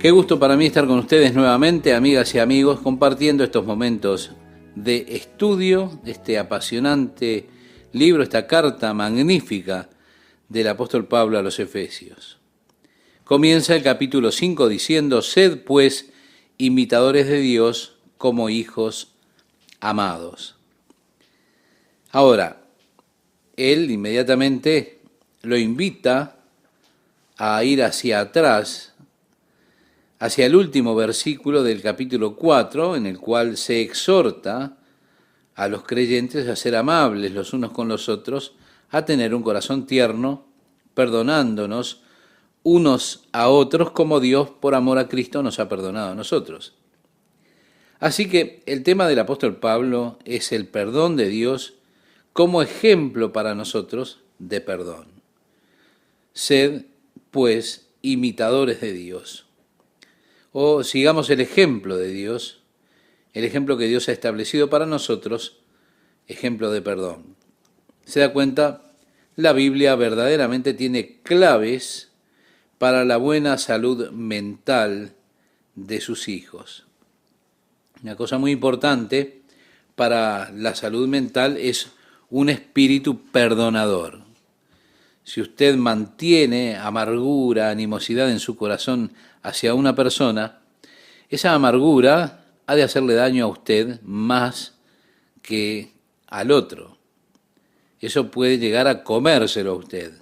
Qué gusto para mí estar con ustedes nuevamente, amigas y amigos, compartiendo estos momentos de estudio, este apasionante libro, esta carta magnífica del apóstol Pablo a los Efesios. Comienza el capítulo 5 diciendo: sed pues imitadores de Dios como hijos amados. Ahora, él inmediatamente lo invita a ir hacia atrás, hacia el último versículo del capítulo 4, en el cual se exhorta a los creyentes a ser amables los unos con los otros, a tener un corazón tierno, perdonándonos unos a otros como Dios, por amor a Cristo, nos ha perdonado a nosotros. Así que el tema del apóstol Pablo es el perdón de Dios como ejemplo para nosotros de perdón. Sed, pues, imitadores de Dios. O sigamos el ejemplo de Dios, el ejemplo que Dios ha establecido para nosotros, ejemplo de perdón. ¿Se da cuenta? La Biblia verdaderamente tiene claves para la buena salud mental de sus hijos. Una cosa muy importante para la salud mental es un espíritu perdonador. Si usted mantiene amargura, animosidad en su corazón hacia una persona, esa amargura ha de hacerle daño a usted más que al otro. Eso puede llegar a comérselo a usted.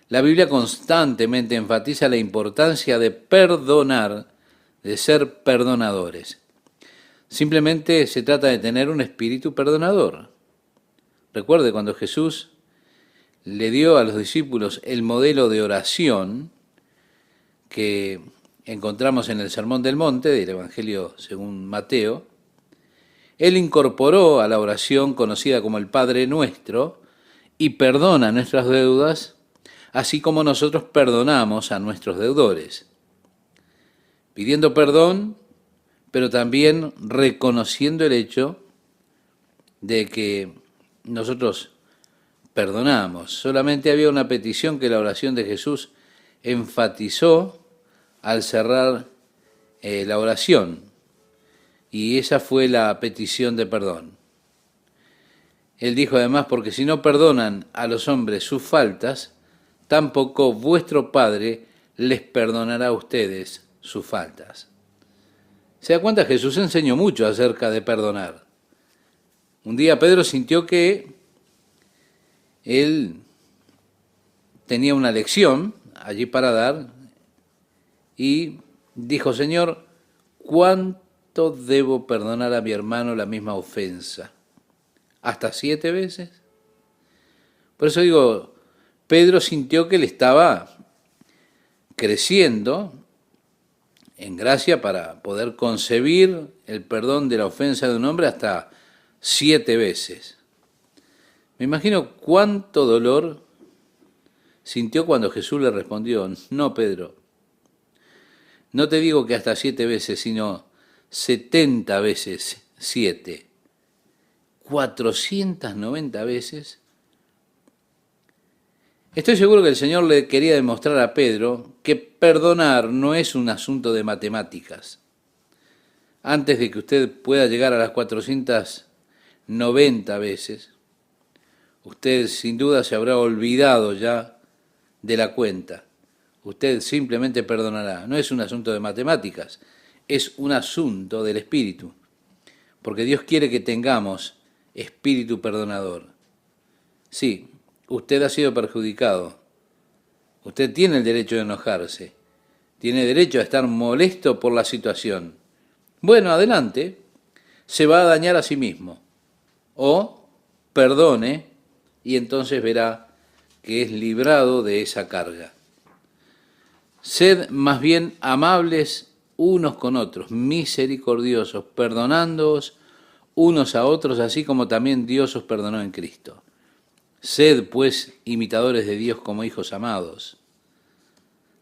La Biblia constantemente enfatiza la importancia de perdonar, de ser perdonadores. Simplemente se trata de tener un espíritu perdonador. Recuerde cuando Jesús le dio a los discípulos el modelo de oración que encontramos en el Sermón del Monte del Evangelio según Mateo. Él incorporó a la oración conocida como el Padre Nuestro y perdona nuestras deudas, así como nosotros perdonamos a nuestros deudores, pidiendo perdón, pero también reconociendo el hecho de que nosotros perdonamos. Solamente había una petición que la oración de Jesús enfatizó al cerrar la oración, y esa fue la petición de perdón. Él dijo además: porque si no perdonan a los hombres sus faltas, tampoco vuestro Padre les perdonará a ustedes sus faltas. ¿Se da cuenta? Jesús enseñó mucho acerca de perdonar. Un día Pedro sintió que él tenía una lección allí para dar y dijo: Señor, ¿cuánto debo perdonar a mi hermano la misma ofensa? ¿Hasta 7 veces? Por eso digo, Pedro sintió que él estaba creciendo en gracia para poder concebir el perdón de la ofensa de un hombre hasta 7 veces. Me imagino cuánto dolor sintió cuando Jesús le respondió: no, Pedro, no te digo que hasta 7 veces, sino 70 veces 7. 490 veces. Estoy seguro que el Señor le quería demostrar a Pedro que perdonar no es un asunto de matemáticas. Antes de que usted pueda llegar a las 490 veces, usted sin duda se habrá olvidado ya de la cuenta. Usted simplemente perdonará. No es un asunto de matemáticas, es un asunto del espíritu. Porque Dios quiere que tengamos espíritu perdonador. Sí, usted ha sido perjudicado. Usted tiene el derecho de enojarse. Tiene derecho a estar molesto por la situación. Bueno, adelante. Se va a dañar a sí mismo. O perdone y entonces verá que es librado de esa carga. Sed más bien amables unos con otros, misericordiosos, perdonándoos unos a otros, así como también Dios os perdonó en Cristo. Sed, pues, imitadores de Dios como hijos amados.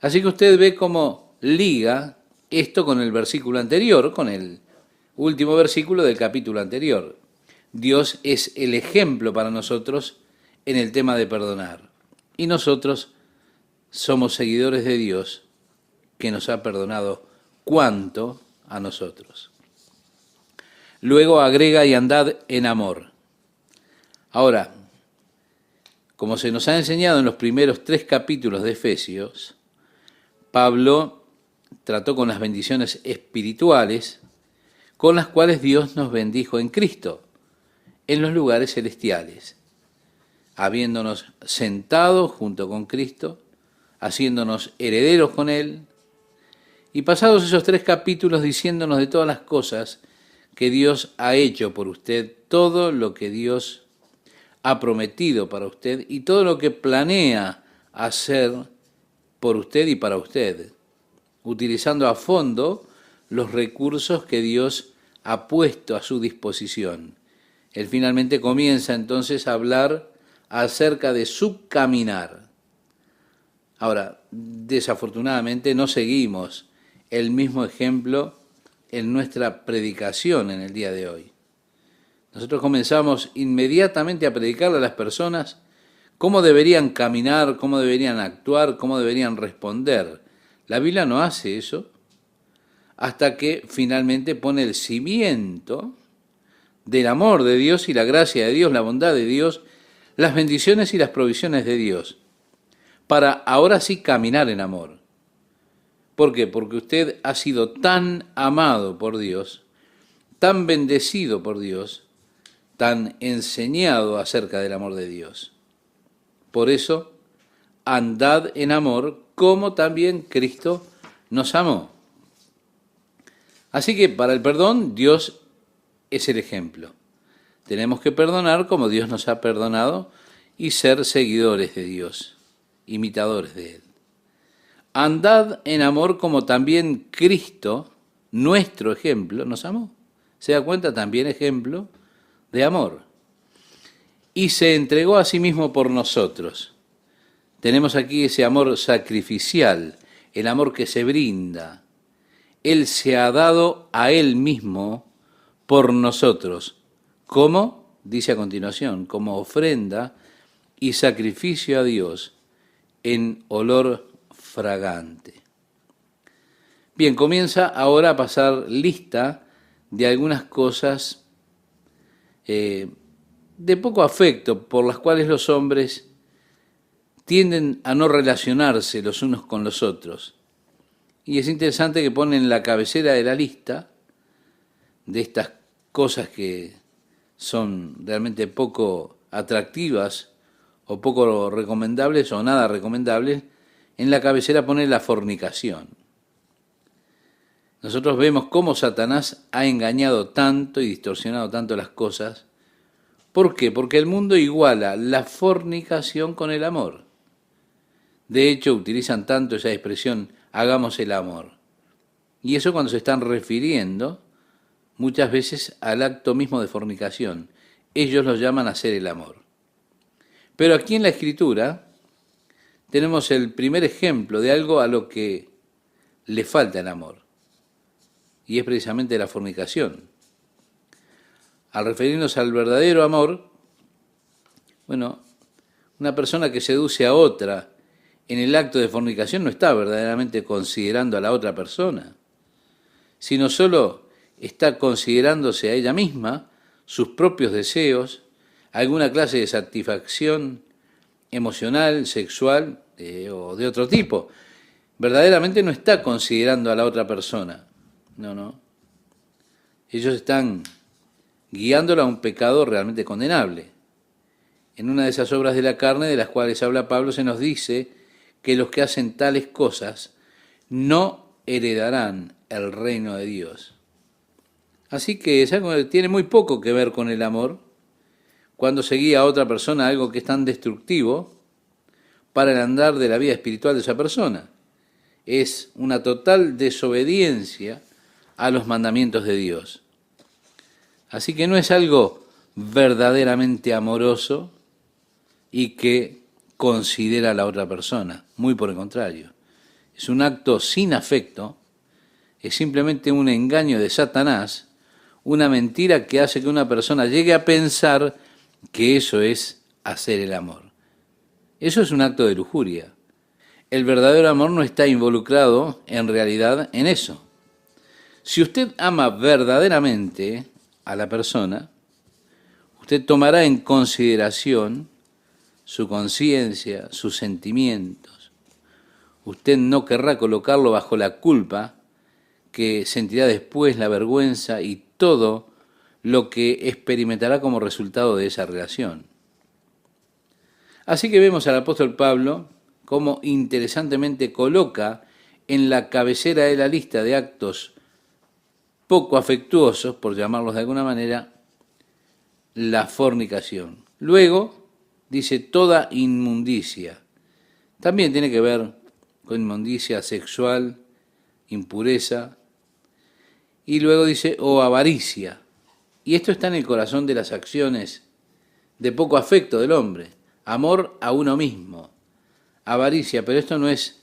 Así que usted ve cómo liga esto con el versículo anterior, con el último versículo del capítulo anterior. Dios es el ejemplo para nosotros en el tema de perdonar. Y nosotros somos seguidores de Dios, que nos ha perdonado cuanto a nosotros. Luego agrega y andad en amor. Ahora, como se nos ha enseñado en los primeros 3 capítulos de Efesios, Pablo trató con las bendiciones espirituales con las cuales Dios nos bendijo en Cristo, en los lugares celestiales, habiéndonos sentado junto con Cristo, haciéndonos herederos con Él, y pasados esos 3 capítulos diciéndonos de todas las cosas que Dios ha hecho por usted, todo lo que Dios ha prometido para usted y todo lo que planea hacer por usted y para usted, utilizando a fondo los recursos que Dios ha puesto a su disposición. Él finalmente comienza entonces a hablar acerca de su caminar. Ahora, desafortunadamente no seguimos el mismo ejemplo en nuestra predicación en el día de hoy. Nosotros comenzamos inmediatamente a predicarle a las personas cómo deberían caminar, cómo deberían actuar, cómo deberían responder. La Biblia no hace eso hasta que finalmente pone el cimiento del amor de Dios y la gracia de Dios, la bondad de Dios, las bendiciones y las provisiones de Dios, para ahora sí caminar en amor. ¿Por qué? Porque usted ha sido tan amado por Dios, tan bendecido por Dios, tan enseñado acerca del amor de Dios. Por eso, andad en amor como también Cristo nos amó. Así que para el perdón, Dios es el ejemplo. Tenemos que perdonar como Dios nos ha perdonado y ser seguidores de Dios, imitadores de Él. Andad en amor como también Cristo, nuestro ejemplo, nos amó. ¿Se da cuenta? También ejemplo de amor. Y se entregó a sí mismo por nosotros. Tenemos aquí ese amor sacrificial, el amor que se brinda. Él se ha dado a Él mismo por nosotros. ¿Cómo? Dice a continuación, como ofrenda y sacrificio a Dios en olor fragante. Bien, comienza ahora a pasar lista de algunas cosas de poco afecto por las cuales los hombres tienden a no relacionarse los unos con los otros. Y es interesante que ponen la cabecera de la lista de estas cosas que son realmente poco atractivas o poco recomendables o nada recomendables. En la cabecera pone la fornicación. Nosotros vemos cómo Satanás ha engañado tanto y distorsionado tanto las cosas. ¿Por qué? Porque el mundo iguala la fornicación con el amor. De hecho, utilizan tanto esa expresión, hagamos el amor. Y eso cuando se están refiriendo muchas veces al acto mismo de fornicación. Ellos lo llaman hacer el amor. Pero aquí en la Escritura tenemos el primer ejemplo de algo a lo que le falta el amor. Y es precisamente la fornicación. Al referirnos al verdadero amor, bueno, una persona que seduce a otra en el acto de fornicación no está verdaderamente considerando a la otra persona, sino solo está considerándose a ella misma, sus propios deseos, alguna clase de satisfacción emocional, sexual o de otro tipo. Verdaderamente no está considerando a la otra persona. No. Ellos están guiándola a un pecado realmente condenable. En una de esas obras de la carne de las cuales habla Pablo se nos dice que los que hacen tales cosas no heredarán el reino de Dios. Así que es algo que tiene muy poco que ver con el amor, cuando se guía a otra persona algo que es tan destructivo para el andar de la vida espiritual de esa persona. Es una total desobediencia a los mandamientos de Dios. Así que no es algo verdaderamente amoroso y que considera a la otra persona, muy por el contrario. Es un acto sin afecto, es simplemente un engaño de Satanás, una mentira que hace que una persona llegue a pensar que eso es hacer el amor. Eso es un acto de lujuria. El verdadero amor no está involucrado en realidad en eso. Si usted ama verdaderamente a la persona, usted tomará en consideración su conciencia, sus sentimientos. Usted no querrá colocarlo bajo la culpa que sentirá después, la vergüenza y todo lo que experimentará como resultado de esa relación. Así que vemos al apóstol Pablo cómo interesantemente coloca en la cabecera de la lista de actos poco afectuosos, por llamarlos de alguna manera, la fornicación. Luego dice toda inmundicia. También tiene que ver con inmundicia sexual, impureza. Y luego dice o avaricia. Y esto está en el corazón de las acciones de poco afecto del hombre. Amor a uno mismo. Avaricia, pero esto no es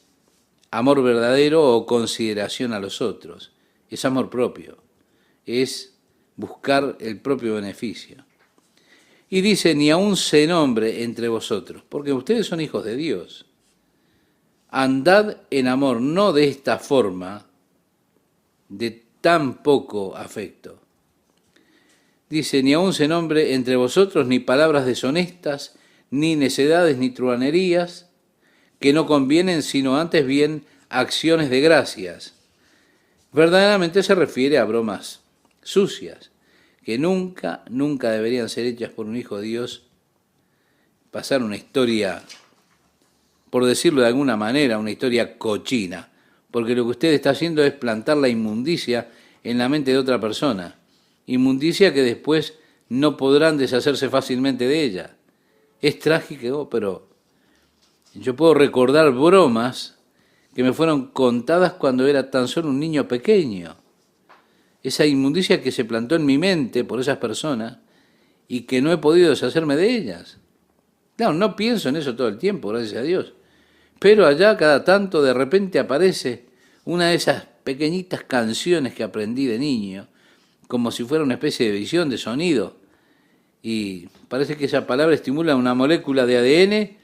amor verdadero o consideración a los otros. Es amor propio. Es buscar el propio beneficio. Y dice, ni aun se nombre entre vosotros, porque ustedes son hijos de Dios. Andad en amor, no de esta forma, de tan poco afecto. Dice, ni aun se nombre entre vosotros ni palabras deshonestas, ni necedades, ni truhanerías, que no convienen, sino antes bien acciones de gracias. Verdaderamente se refiere a bromas sucias, que nunca deberían ser hechas por un hijo de Dios. Pasar una historia, por decirlo de alguna manera, una historia cochina, porque lo que usted está haciendo es plantar la inmundicia en la mente de otra persona, inmundicia que después no podrán deshacerse fácilmente de ella. Es trágico, pero yo puedo recordar bromas que me fueron contadas cuando era tan solo un niño pequeño. Esa inmundicia que se plantó en mi mente por esas personas y que no he podido deshacerme de ellas. Claro, no pienso en eso todo el tiempo, gracias a Dios. Pero allá cada tanto de repente aparece una de esas pequeñitas canciones que aprendí de niño, como si fuera una especie de visión de sonido. Y parece que esa palabra estimula una molécula de ADN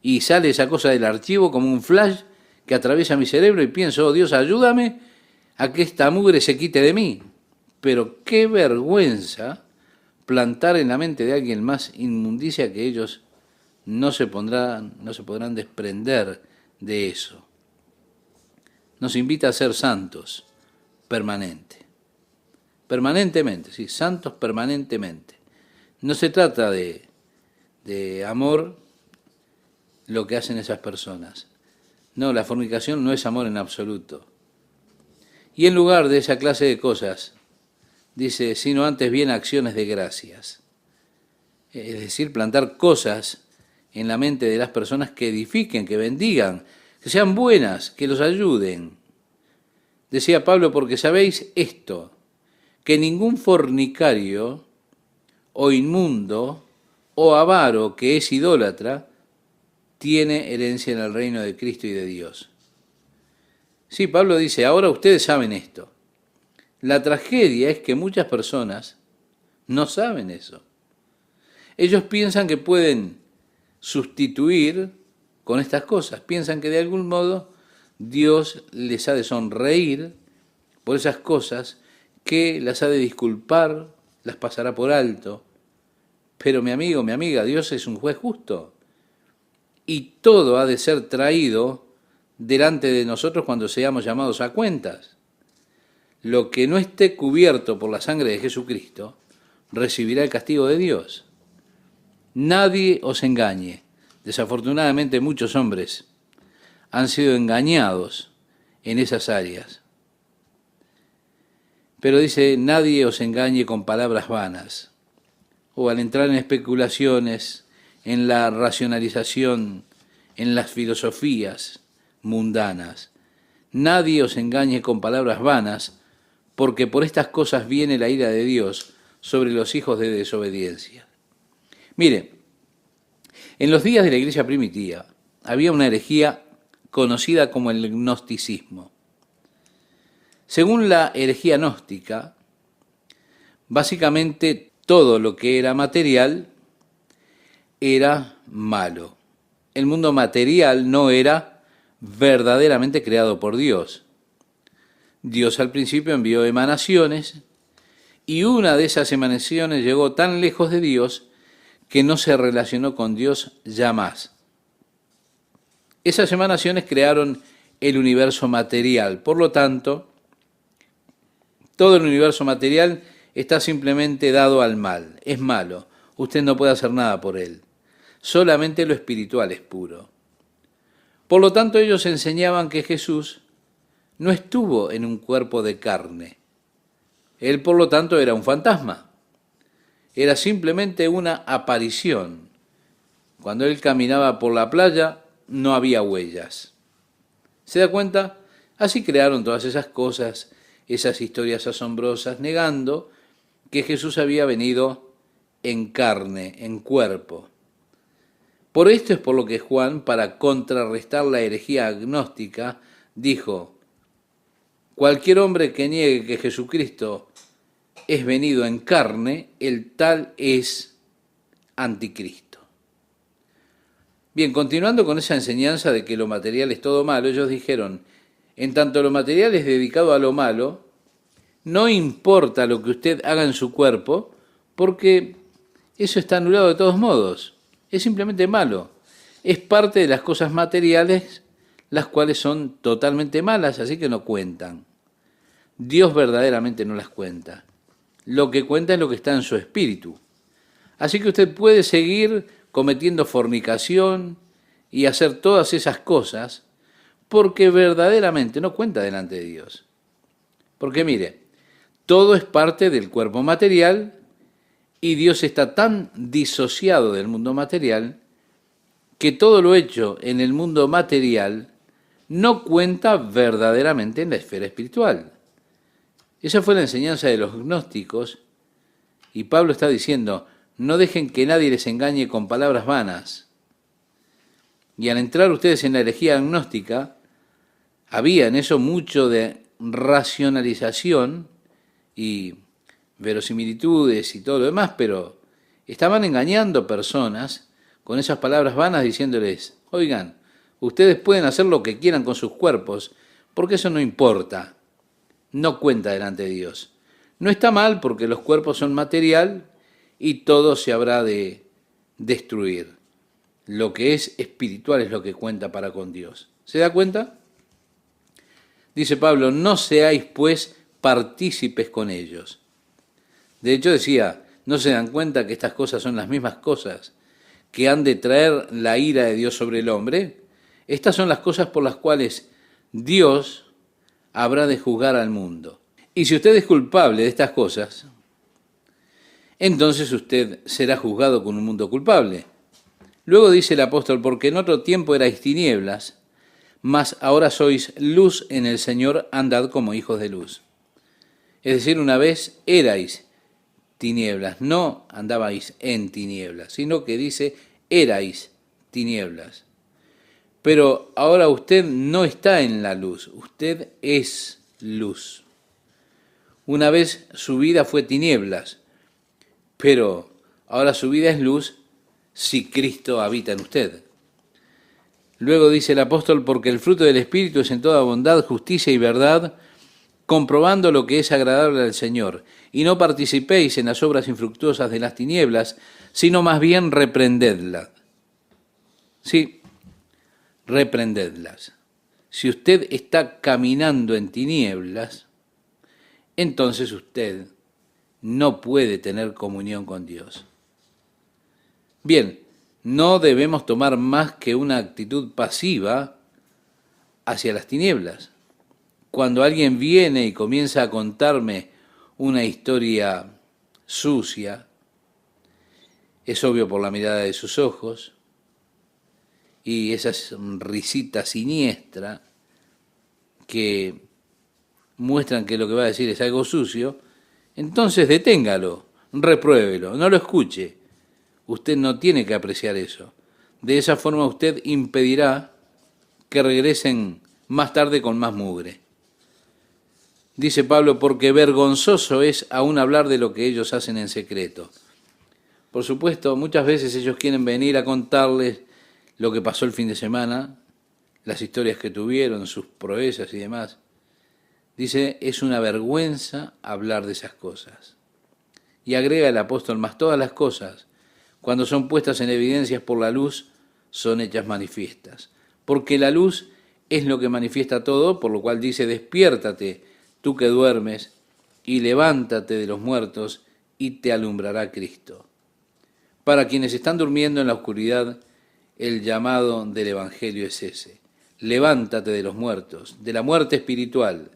y sale esa cosa del archivo como un flash que atraviesa mi cerebro y pienso, oh Dios, ayúdame a que esta mugre se quite de mí. Pero qué vergüenza plantar en la mente de alguien más inmundicia que ellos no se podrán desprender de eso. Nos invita a ser santos permanentemente, sí, santos permanentemente. No se trata de amor lo que hacen esas personas. No, la fornicación no es amor en absoluto. Y en lugar de esa clase de cosas, dice, sino antes bien acciones de gracias. Es decir, plantar cosas en la mente de las personas que edifiquen, que bendigan, que sean buenas, que los ayuden. Decía Pablo, porque sabéis esto, que ningún fornicario o inmundo o avaro que es idólatra tiene herencia en el reino de Cristo y de Dios. Sí, Pablo dice, ahora ustedes saben esto. La tragedia es que muchas personas no saben eso. Ellos piensan que pueden sustituir con estas cosas. Piensan que de algún modo Dios les ha de sonreír por esas cosas, que las ha de disculpar, las pasará por alto. Pero mi amigo, mi amiga, Dios es un juez justo. Y todo ha de ser traído delante de nosotros cuando seamos llamados a cuentas. Lo que no esté cubierto por la sangre de Jesucristo recibirá el castigo de Dios. Nadie os engañe. Desafortunadamente muchos hombres han sido engañados en esas áreas. Pero dice, nadie os engañe con palabras vanas, o al entrar en especulaciones, en la racionalización, en las filosofías mundanas. Nadie os engañe con palabras vanas, porque por estas cosas viene la ira de Dios sobre los hijos de desobediencia. Mire, en los días de la iglesia primitiva había una herejía conocida como el gnosticismo. Según la herejía gnóstica, básicamente todo lo que era material era malo. El mundo material no era verdaderamente creado por Dios. Dios al principio envió emanaciones y una de esas emanaciones llegó tan lejos de Dios que no se relacionó con Dios ya más. Esas emanaciones crearon el universo material. Por lo tanto, todo el universo material está simplemente dado al mal. Es malo. Usted no puede hacer nada por él. Solamente lo espiritual es puro. Por lo tanto, ellos enseñaban que Jesús no estuvo en un cuerpo de carne. Él, por lo tanto, era un fantasma. Era simplemente una aparición. Cuando él caminaba por la playa, no había huellas. ¿Se da cuenta? Así crearon todas esas cosas, esas historias asombrosas, negando que Jesús había venido en carne, en cuerpo. Por esto es por lo que Juan, para contrarrestar la herejía agnóstica, dijo: cualquier hombre que niegue que Jesucristo es venido en carne, el tal es anticristo. Bien, continuando con esa enseñanza de que lo material es todo malo, ellos dijeron: en tanto lo material es dedicado a lo malo, no importa lo que usted haga en su cuerpo, porque eso está anulado de todos modos. Es simplemente malo. Es parte de las cosas materiales, las cuales son totalmente malas, así que no cuentan. Dios verdaderamente no las cuenta. Lo que cuenta es lo que está en su espíritu. Así que usted puede seguir cometiendo fornicación y hacer todas esas cosas, porque verdaderamente no cuenta delante de Dios. Porque mire, todo es parte del cuerpo material y Dios está tan disociado del mundo material que todo lo hecho en el mundo material no cuenta verdaderamente en la esfera espiritual. Esa fue la enseñanza de los gnósticos y Pablo está diciendo: no dejen que nadie les engañe con palabras vanas. Y al entrar ustedes en la herejía agnóstica, había en eso mucho de racionalización y verosimilitudes y todo lo demás, pero estaban engañando personas con esas palabras vanas diciéndoles: oigan, ustedes pueden hacer lo que quieran con sus cuerpos, porque eso no importa, no cuenta delante de Dios. No está mal porque los cuerpos son material y todo se habrá de destruir. Lo que es espiritual es lo que cuenta para con Dios. ¿Se da cuenta? Dice Pablo: no seáis pues partícipes con ellos. De hecho decía: ¿no se dan cuenta que estas cosas son las mismas cosas que han de traer la ira de Dios sobre el hombre? Estas son las cosas por las cuales Dios habrá de juzgar al mundo. Y si usted es culpable de estas cosas, entonces usted será juzgado con un mundo culpable. Luego dice el apóstol: porque en otro tiempo erais tinieblas, mas ahora sois luz en el Señor, andad como hijos de luz. Es decir, una vez erais tinieblas, no andabais en tinieblas, sino que dice erais tinieblas. Pero ahora usted no está en la luz, usted es luz. Una vez su vida fue tinieblas, pero ahora su vida es luz si Cristo habita en usted. Luego dice el apóstol: porque el fruto del Espíritu es en toda bondad, justicia y verdad, comprobando lo que es agradable al Señor, y no participéis en las obras infructuosas de las tinieblas, sino más bien reprendedlas. Sí, reprendedlas. Si usted está caminando en tinieblas, entonces usted no puede tener comunión con Dios. Bien, no debemos tomar más que una actitud pasiva hacia las tinieblas. Cuando alguien viene y comienza a contarme una historia sucia, es obvio por la mirada de sus ojos y esa risita siniestra que muestran que lo que va a decir es algo sucio, entonces deténgalo, repruébelo, no lo escuche. Usted no tiene que apreciar eso. De esa forma usted impedirá que regresen más tarde con más mugre. Dice Pablo: porque vergonzoso es aún hablar de lo que ellos hacen en secreto. Por supuesto, muchas veces ellos quieren venir a contarles lo que pasó el fin de semana, las historias que tuvieron, sus proezas y demás. Dice, es una vergüenza hablar de esas cosas. Y agrega el apóstol, más todas las cosas, cuando son puestas en evidencias por la luz, son hechas manifiestas. Porque la luz es lo que manifiesta todo, por lo cual dice, despiértate, tú que duermes, y levántate de los muertos, y te alumbrará Cristo. Para quienes están durmiendo en la oscuridad, el llamado del Evangelio es ese. Levántate de los muertos, de la muerte espiritual.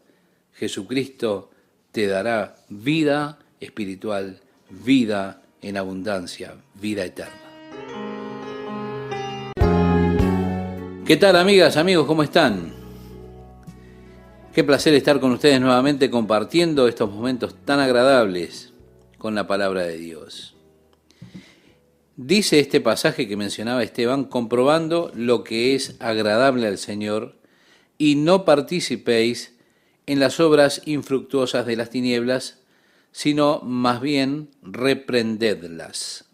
Jesucristo te dará vida espiritual, vida en abundancia, vida eterna. ¿Qué tal, amigas, amigos? ¿Cómo están? Qué placer estar con ustedes nuevamente compartiendo estos momentos tan agradables con la palabra de Dios. Dice este pasaje que mencionaba Esteban, comprobando lo que es agradable al Señor, y no participéis en las obras infructuosas de las tinieblas, sino más bien reprendedlas.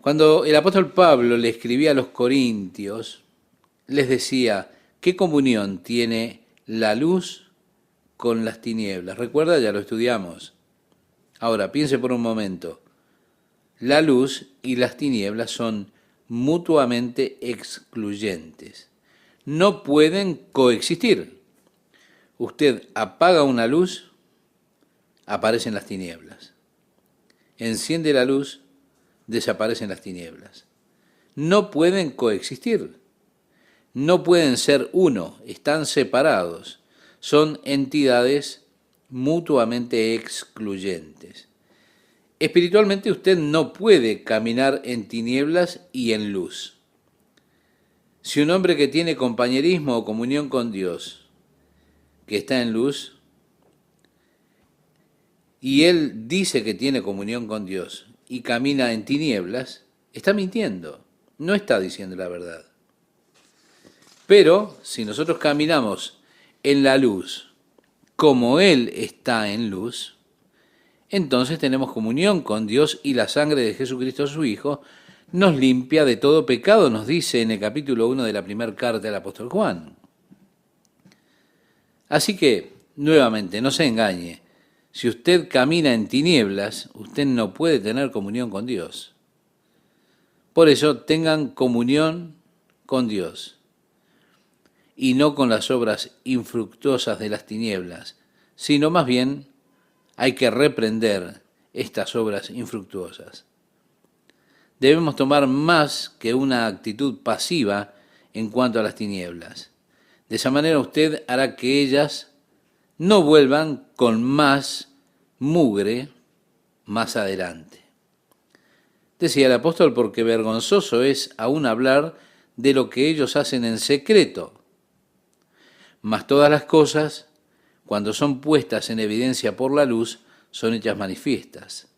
Cuando el apóstol Pablo le escribía a los corintios, les decía, ¿qué comunión tiene la luz con las tinieblas? ¿Recuerda? Ya lo estudiamos. Ahora, piense por un momento. La luz y las tinieblas son mutuamente excluyentes. No pueden coexistir. Usted apaga una luz, aparecen las tinieblas. Enciende la luz, desaparecen las tinieblas. No pueden coexistir. No pueden ser uno, están separados. Son entidades mutuamente excluyentes. Espiritualmente usted no puede caminar en tinieblas y en luz. Si un hombre que tiene compañerismo o comunión con Dios, que está en luz, y él dice que tiene comunión con Dios y camina en tinieblas, está mintiendo, no está diciendo la verdad. Pero si nosotros caminamos en la luz como Él está en luz, entonces tenemos comunión con Dios y la sangre de Jesucristo su Hijo nos limpia de todo pecado, nos dice en el capítulo 1 de la primera carta del apóstol Juan. Así que, nuevamente, no se engañe. Si usted camina en tinieblas, usted no puede tener comunión con Dios. Por eso, tengan comunión con Dios y no con las obras infructuosas de las tinieblas, sino más bien hay que reprender estas obras infructuosas. Debemos tomar más que una actitud pasiva en cuanto a las tinieblas. De esa manera usted hará que ellas no vuelvan con más mugre más adelante. Decía el apóstol, porque vergonzoso es aún hablar de lo que ellos hacen en secreto. Mas todas las cosas, cuando son puestas en evidencia por la luz, son hechas manifiestas,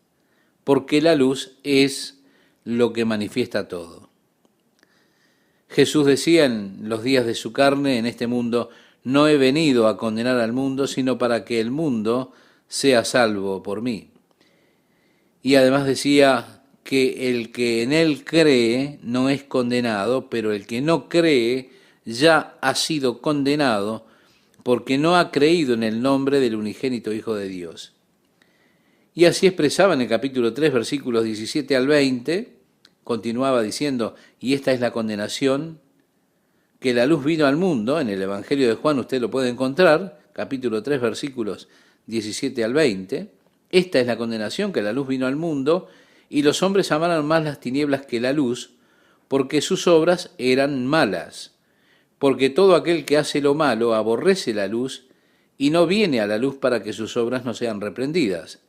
porque la luz es lo que manifiesta todo. Jesús decía en los días de su carne en este mundo, no he venido a condenar al mundo, sino para que el mundo sea salvo por mí. Y además decía que el que en él cree no es condenado, pero el que no cree ya ha sido condenado porque no ha creído en el nombre del unigénito Hijo de Dios. Y así expresaba en el capítulo 3, versículos 17 al 20, continuaba diciendo, y esta es la condenación, que la luz vino al mundo, en el Evangelio de Juan usted lo puede encontrar, capítulo 3, versículos 17 al 20, esta es la condenación, que la luz vino al mundo, y los hombres amaron más las tinieblas que la luz, porque sus obras eran malas. Porque todo aquel que hace lo malo aborrece la luz y no viene a la luz para que sus obras no sean reprendidas.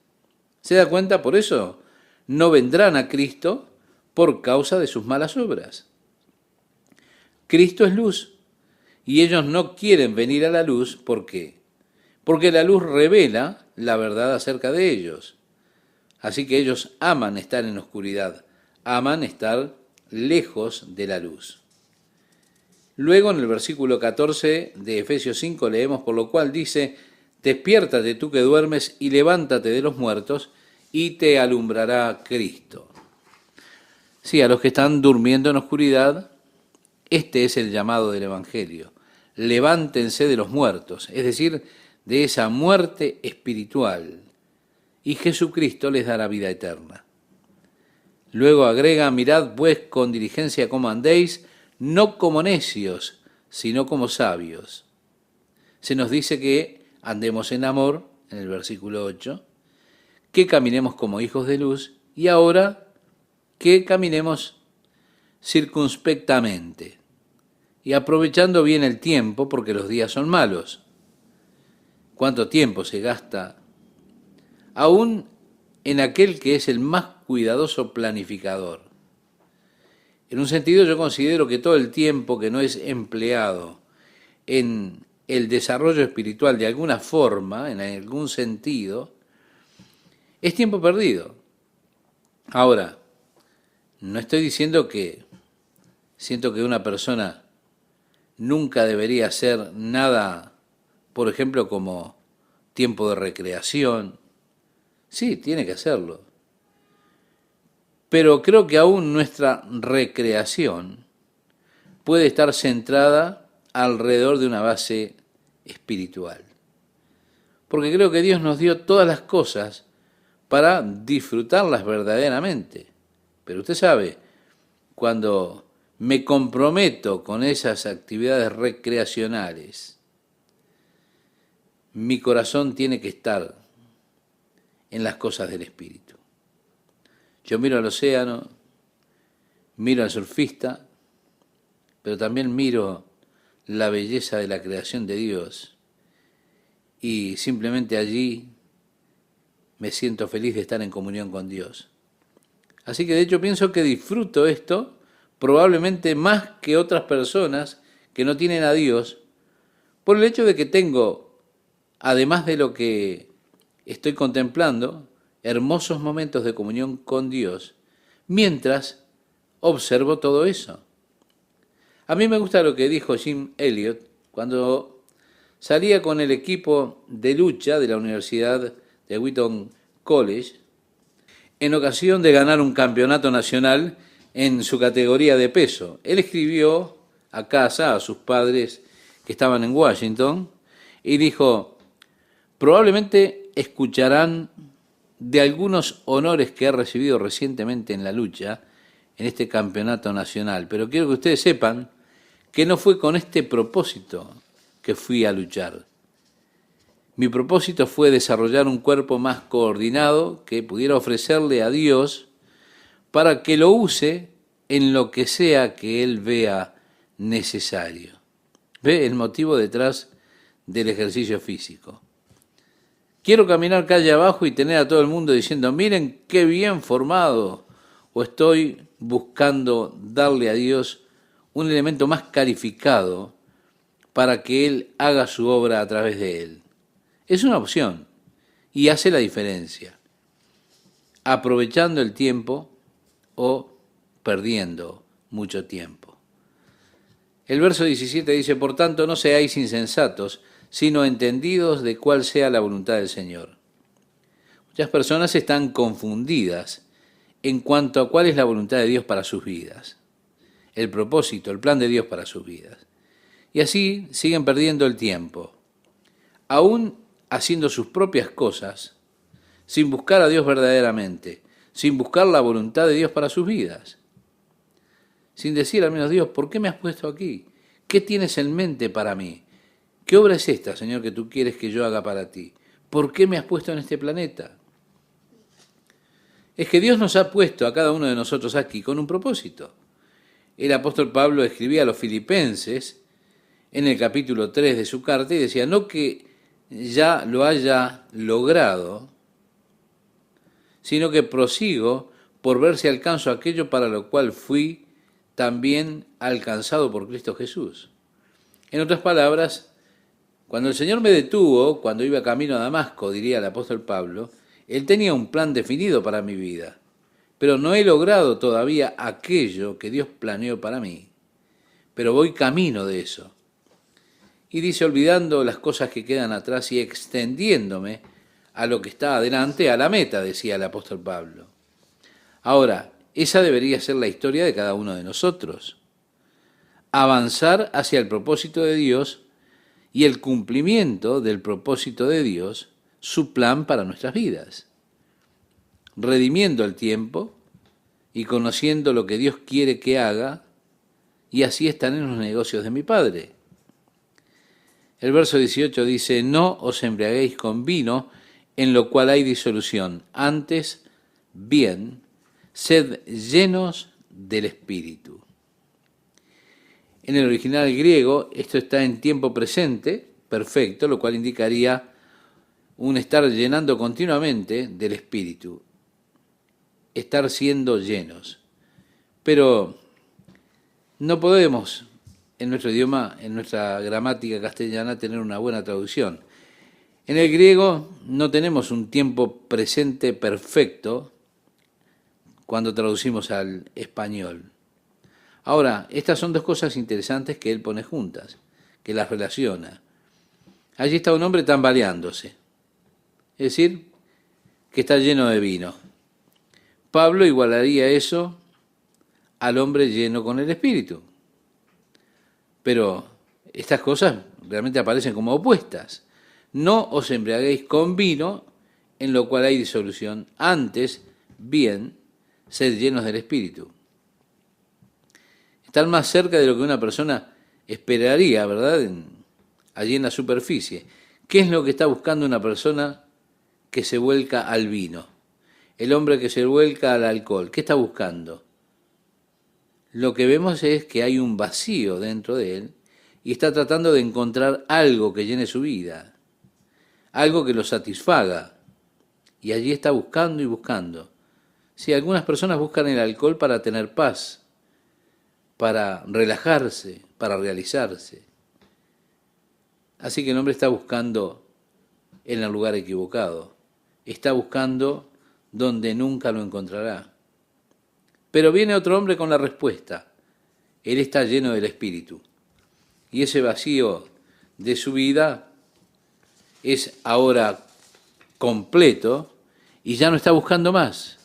¿Se da cuenta? Por eso no vendrán a Cristo por causa de sus malas obras. Cristo es luz y ellos no quieren venir a la luz. ¿Por qué? Porque la luz revela la verdad acerca de ellos. Así que ellos aman estar en la oscuridad, aman estar lejos de la luz. Luego en el versículo 14 de Efesios 5 leemos, por lo cual dice, despiértate tú que duermes y levántate de los muertos y te alumbrará Cristo. Sí, a los que están durmiendo en oscuridad, este es el llamado del Evangelio. levántense de los muertos, es decir, de esa muerte espiritual, y Jesucristo les dará vida eterna. Luego agrega, mirad pues con diligencia cómo andéis, no como necios, sino como sabios. Se nos dice que andemos en amor, en el versículo 8, que caminemos como hijos de luz, y ahora que caminemos circunspectamente y aprovechando bien el tiempo, porque los días son malos. ¿Cuánto tiempo se gasta aún en aquel que es el más cuidadoso planificador? En un sentido, yo considero que todo el tiempo que no es empleado en el desarrollo espiritual de alguna forma, en algún sentido, es tiempo perdido. Ahora, no estoy diciendo que siento que una persona nunca debería hacer nada, por ejemplo, como tiempo de recreación. Sí, tiene que hacerlo. Pero creo que aún nuestra recreación puede estar centrada alrededor de una base espiritual. Porque creo que Dios nos dio todas las cosas para disfrutarlas verdaderamente. Pero usted sabe, cuando me comprometo con esas actividades recreacionales, mi corazón tiene que estar en las cosas del espíritu. Yo miro al océano, miro al surfista, pero también miro la belleza de la creación de Dios y simplemente allí me siento feliz de estar en comunión con Dios. Así que de hecho pienso que disfruto esto probablemente más que otras personas que no tienen a Dios, por el hecho de que tengo, además de lo que estoy contemplando, hermosos momentos de comunión con Dios, mientras observo todo eso. A mí me gusta lo que dijo Jim Elliot cuando salía con el equipo de lucha de la Universidad de Wheaton College, en ocasión de ganar un campeonato nacional en su categoría de peso. Él escribió a casa a sus padres que estaban en Washington y dijo, probablemente escucharán de algunos honores que he recibido recientemente en la lucha, en este campeonato nacional, pero quiero que ustedes sepan que no fue con este propósito que fui a luchar. Mi propósito fue desarrollar un cuerpo más coordinado que pudiera ofrecerle a Dios para que lo use en lo que sea que Él vea necesario. ¿Ve el motivo detrás del ejercicio físico? Quiero caminar calle abajo y tener a todo el mundo diciendo, miren qué bien formado, o estoy buscando darle a Dios un elemento más calificado para que Él haga su obra a través de Él. Es una opción y hace la diferencia, aprovechando el tiempo o perdiendo mucho tiempo. El verso 17 dice, por tanto, no seáis insensatos, sino entendidos de cuál sea la voluntad del Señor. Muchas personas están confundidas en cuanto a cuál es la voluntad de Dios para sus vidas, el propósito, el plan de Dios para sus vidas. Y así siguen perdiendo el tiempo, aún haciendo sus propias cosas, sin buscar a Dios verdaderamente, sin buscar la voluntad de Dios para sus vidas. Sin decir al menos, Dios, ¿por qué me has puesto aquí? ¿Qué tienes en mente para mí? ¿Qué obra es esta, Señor, que tú quieres que yo haga para ti? ¿Por qué me has puesto en este planeta? Es que Dios nos ha puesto a cada uno de nosotros aquí con un propósito. El apóstol Pablo escribía a los filipenses en el capítulo 3 de su carta y decía, no que ya lo haya logrado, sino que prosigo por ver si alcanzo aquello para lo cual fui también alcanzado por Cristo Jesús. En otras palabras, cuando el Señor me detuvo, cuando iba camino a Damasco, diría el apóstol Pablo, Él tenía un plan definido para mi vida, pero no he logrado todavía aquello que Dios planeó para mí, pero voy camino de eso. Y dice, olvidando las cosas que quedan atrás y extendiéndome a lo que está adelante, a la meta, decía el apóstol Pablo. Ahora, esa debería ser la historia de cada uno de nosotros. Avanzar hacia el propósito de Dios y el cumplimiento del propósito de Dios, su plan para nuestras vidas, redimiendo el tiempo y conociendo lo que Dios quiere que haga, y así están en los negocios de mi Padre. El verso 18 dice, no os embriaguéis con vino, en lo cual hay disolución, antes bien, sed llenos del Espíritu. En el original griego, esto está en tiempo presente, perfecto, lo cual indicaría un estar llenando continuamente del Espíritu, estar siendo llenos. Pero no podemos, en nuestro idioma, en nuestra gramática castellana, tener una buena traducción. En el griego no tenemos un tiempo presente perfecto cuando traducimos al español. Ahora, estas son dos cosas interesantes que él pone juntas, que las relaciona. Allí está un hombre tambaleándose, es decir, que está lleno de vino. Pablo igualaría eso al hombre lleno con el Espíritu. Pero estas cosas realmente aparecen como opuestas. No os embriaguéis con vino, en lo cual hay disolución. Antes, bien, sed llenos del Espíritu. Están más cerca de lo que una persona esperaría, ¿verdad? Allí en la superficie. ¿Qué es lo que está buscando una persona que se vuelca al vino? El hombre que se vuelca al alcohol. ¿Qué está buscando? Lo que vemos es que hay un vacío dentro de él y está tratando de encontrar algo que llene su vida, algo que lo satisfaga. Y allí está buscando y buscando. Sí, algunas personas buscan el alcohol para tener paz, para relajarse, para realizarse. Así que el hombre está buscando en el lugar equivocado. Está buscando donde nunca lo encontrará. Pero viene otro hombre con la respuesta. Él está lleno del Espíritu. Y ese vacío de su vida es ahora completo y ya no está buscando más.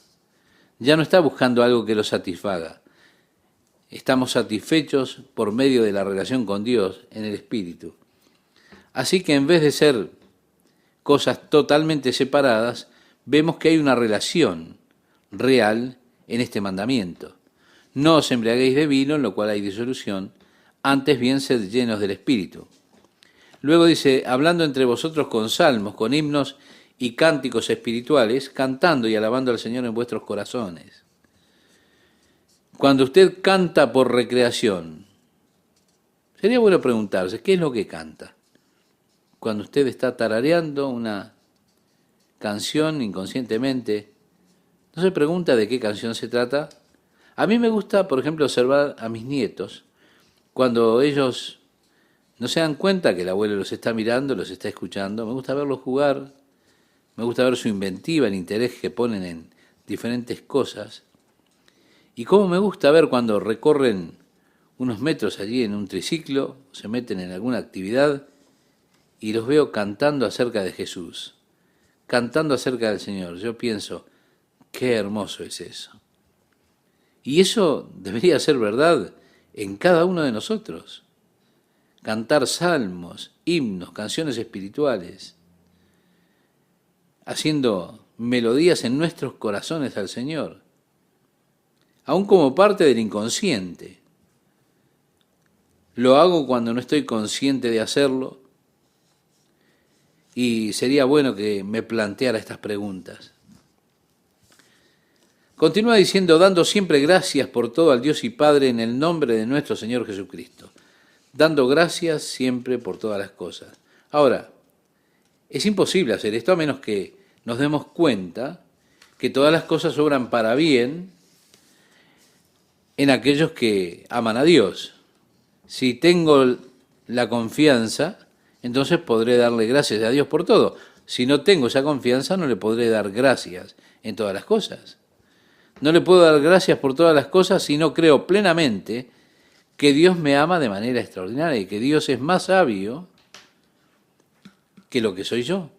Ya no está buscando algo que lo satisfaga. Estamos satisfechos por medio de la relación con Dios en el Espíritu. Así que en vez de ser cosas totalmente separadas, vemos que hay una relación real en este mandamiento. No os embriaguéis de vino, en lo cual hay disolución, antes bien sed llenos del Espíritu. Luego dice, hablando entre vosotros con salmos, con himnos y cánticos espirituales, cantando y alabando al Señor en vuestros corazones. Cuando usted canta por recreación, sería bueno preguntarse, ¿qué es lo que canta? Cuando usted está tarareando una canción inconscientemente, ¿no se pregunta de qué canción se trata? A mí me gusta, por ejemplo, observar a mis nietos, cuando ellos no se dan cuenta que el abuelo los está mirando, los está escuchando, me gusta verlos jugar, me gusta ver su inventiva, el interés que ponen en diferentes cosas. Y cómo me gusta ver cuando recorren unos metros allí en un triciclo, se meten en alguna actividad y los veo cantando acerca de Jesús, cantando acerca del Señor. Yo pienso, qué hermoso es eso. Y eso debería ser verdad en cada uno de nosotros. Cantar salmos, himnos, canciones espirituales, haciendo melodías en nuestros corazones al Señor, aún como parte del inconsciente. Lo hago cuando no estoy consciente de hacerlo y sería bueno que me planteara estas preguntas. Continúa diciendo, dando siempre gracias por todo al Dios y Padre en el nombre de nuestro Señor Jesucristo. Dando gracias siempre por todas las cosas. Ahora, es imposible hacer esto a menos que nos demos cuenta que todas las cosas obran para bien en aquellos que aman a Dios. Si tengo la confianza, entonces podré darle gracias a Dios por todo. Si no tengo esa confianza, no le podré dar gracias en todas las cosas. No le puedo dar gracias por todas las cosas si no creo plenamente que Dios me ama de manera extraordinaria y que Dios es más sabio que lo que soy yo.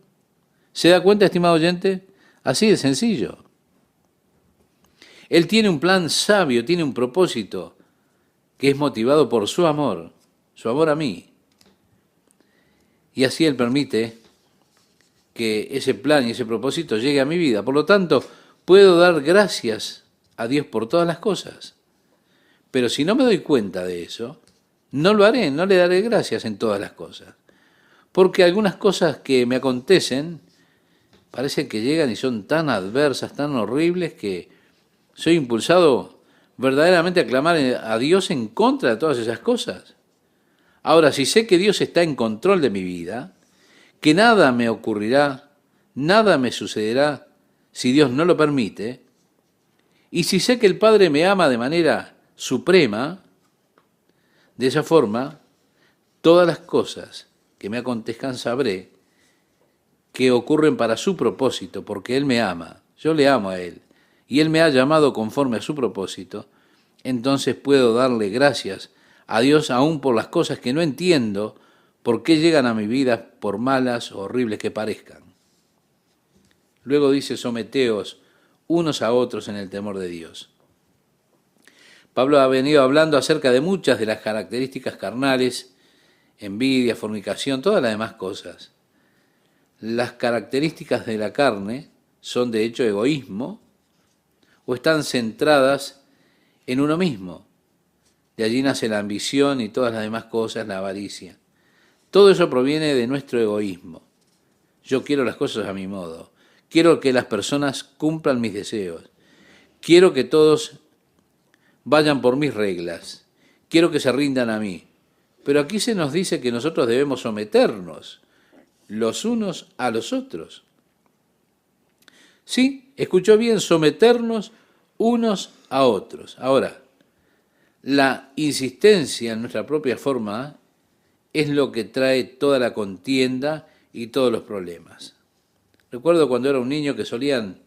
¿Se da cuenta, estimado oyente? Así de sencillo. Él tiene un plan sabio, tiene un propósito que es motivado por su amor a mí. y así Él permite que ese plan y ese propósito llegue a mi vida. Por lo tanto, puedo dar gracias a Dios por todas las cosas. Pero si no me doy cuenta de eso, no lo haré, no le daré gracias en todas las cosas. Porque algunas cosas que me acontecen parece que llegan y son tan adversas, tan horribles, que soy impulsado verdaderamente a clamar a Dios en contra de todas esas cosas. Ahora, si sé que Dios está en control de mi vida, que nada me ocurrirá, nada me sucederá si Dios no lo permite, y si sé que el Padre me ama de manera suprema, de esa forma, todas las cosas que me acontezcan sabré que ocurren para su propósito, porque Él me ama, yo le amo a Él, y Él me ha llamado conforme a su propósito. Entonces puedo darle gracias a Dios aún por las cosas que no entiendo, por qué llegan a mi vida, por malas o horribles que parezcan. Luego dice, someteos unos a otros en el temor de Dios. Pablo ha venido hablando acerca de muchas de las características carnales, envidia, fornicación, todas las demás cosas. Las características de la carne son de hecho egoísmo o están centradas en uno mismo. De allí nace la ambición y todas las demás cosas, la avaricia. Todo eso proviene de nuestro egoísmo. Yo quiero las cosas a mi modo. Quiero que las personas cumplan mis deseos. Quiero que todos vayan por mis reglas. Quiero que se rindan a mí. Pero aquí se nos dice que nosotros debemos someternos los unos a los otros. Sí, escuchó bien, someternos unos a otros. Ahora, la insistencia en nuestra propia forma es lo que trae toda la contienda y todos los problemas. Recuerdo cuando era un niño que solían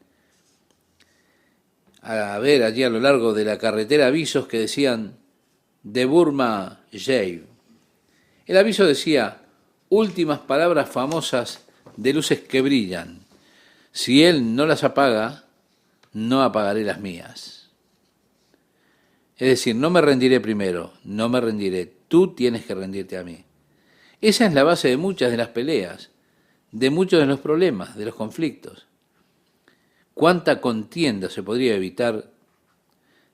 ver allí a lo largo de la carretera avisos que decían de Burma Jave. El aviso decía, últimas palabras famosas de luces que brillan. Si él no las apaga, no apagaré las mías. Es decir, no me rendiré primero, no me rendiré. Tú tienes que rendirte a mí. Esa es la base de muchas de las peleas, de muchos de los problemas, de los conflictos. ¿Cuánta contienda se podría evitar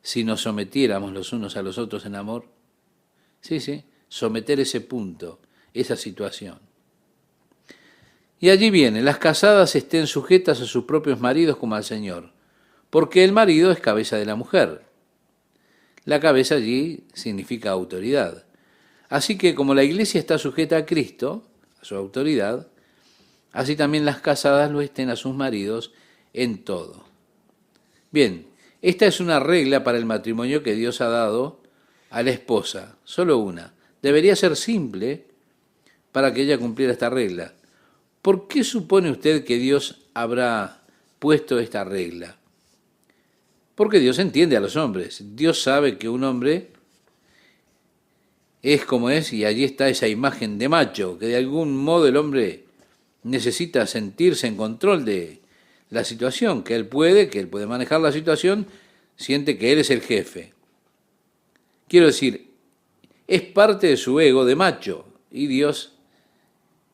si nos sometiéramos los unos a los otros en amor? Sí, someter ese punto, esa situación. Y allí viene, las casadas estén sujetas a sus propios maridos como al Señor, porque el marido es cabeza de la mujer. La cabeza allí significa autoridad. Así que como la iglesia está sujeta a Cristo, a su autoridad, así también las casadas lo estén a sus maridos en todo. Bien, esta es una regla para el matrimonio que Dios ha dado a la esposa, solo una. Debería ser simple para que ella cumpliera esta regla. ¿Por qué supone usted que Dios habrá puesto esta regla? Porque Dios entiende a los hombres. Dios sabe que un hombre es como es y allí está esa imagen de macho, que de algún modo el hombre necesita sentirse en control de la situación, que él puede manejar la situación, siente que él es el jefe. Quiero decir, es parte de su ego de macho y Dios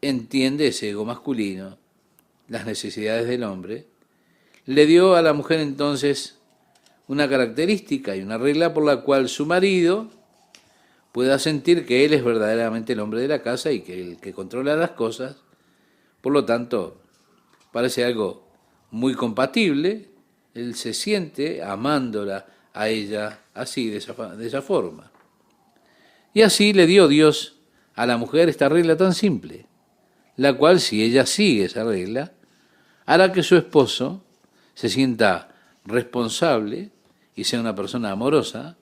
entiende ese ego masculino, las necesidades del hombre. Le dio a la mujer entonces una característica y una regla por la cual su marido pueda sentir que él es verdaderamente el hombre de la casa y que el que controla las cosas. Por lo tanto, parece algo muy compatible. Él se siente amándola a ella así, de esa forma. Y así le dio Dios a la mujer esta regla tan simple, la cual, si ella sigue esa regla, hará que su esposo se sienta responsable y sea una persona amorosa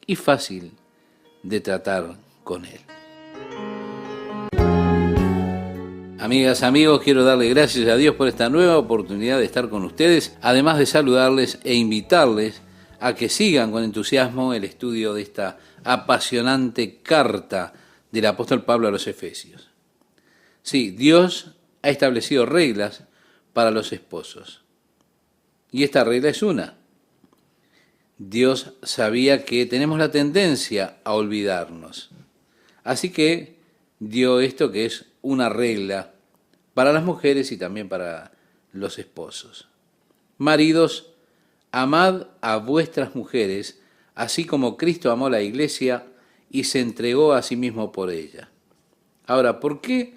y fácil de tratar con él. Amigas, amigos, quiero darle gracias a Dios por esta nueva oportunidad de estar con ustedes, además de saludarles e invitarles a que sigan con entusiasmo el estudio de esta apasionante carta del apóstol Pablo a los Efesios. Sí, Dios ha establecido reglas para los esposos. Y esta regla es una. Dios sabía que tenemos la tendencia a olvidarnos. Así que dio esto que es una regla para las mujeres y también para los esposos. Maridos, amad a vuestras mujeres, así como Cristo amó a la iglesia y se entregó a sí mismo por ella. Ahora, ¿por qué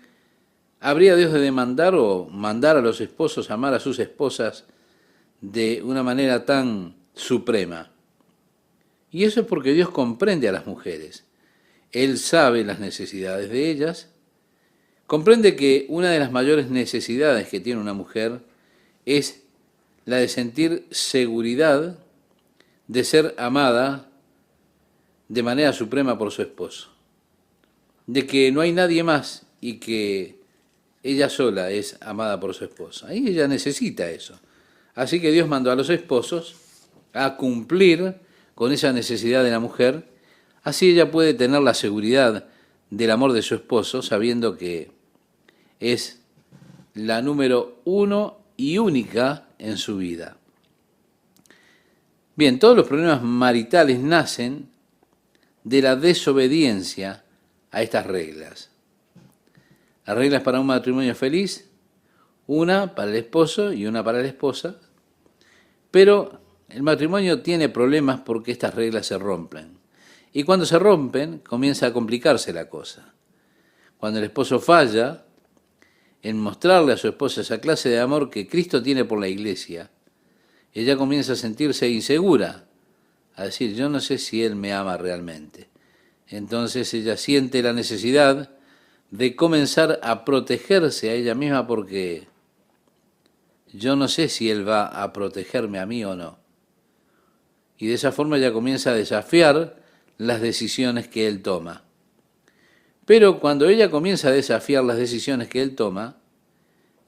habría Dios de demandar o mandar a los esposos a amar a sus esposas de una manera tan suprema? Y eso es porque Dios comprende a las mujeres. Él sabe las necesidades de ellas, comprende que una de las mayores necesidades que tiene una mujer es la de sentir seguridad de ser amada de manera suprema por su esposo, de que no hay nadie más y que ella sola es amada por su esposo. Ahí ella necesita eso. Así que Dios mandó a los esposos a cumplir con esa necesidad de la mujer, así ella puede tener la seguridad del amor de su esposo, sabiendo que es la número uno y única en su vida. Bien, todos los problemas maritales nacen de la desobediencia a estas reglas. Las reglas para un matrimonio feliz, una para el esposo y una para la esposa, pero el matrimonio tiene problemas porque estas reglas se rompen. Y cuando se rompen, comienza a complicarse la cosa. Cuando el esposo falla en mostrarle a su esposa esa clase de amor que Cristo tiene por la iglesia, ella comienza a sentirse insegura, a decir, yo no sé si Él me ama realmente. Entonces ella siente la necesidad de comenzar a protegerse a ella misma porque yo no sé si Él va a protegerme a mí o no. Y de esa forma ella comienza a desafiar las decisiones que Él toma. Pero cuando ella comienza a desafiar las decisiones que Él toma,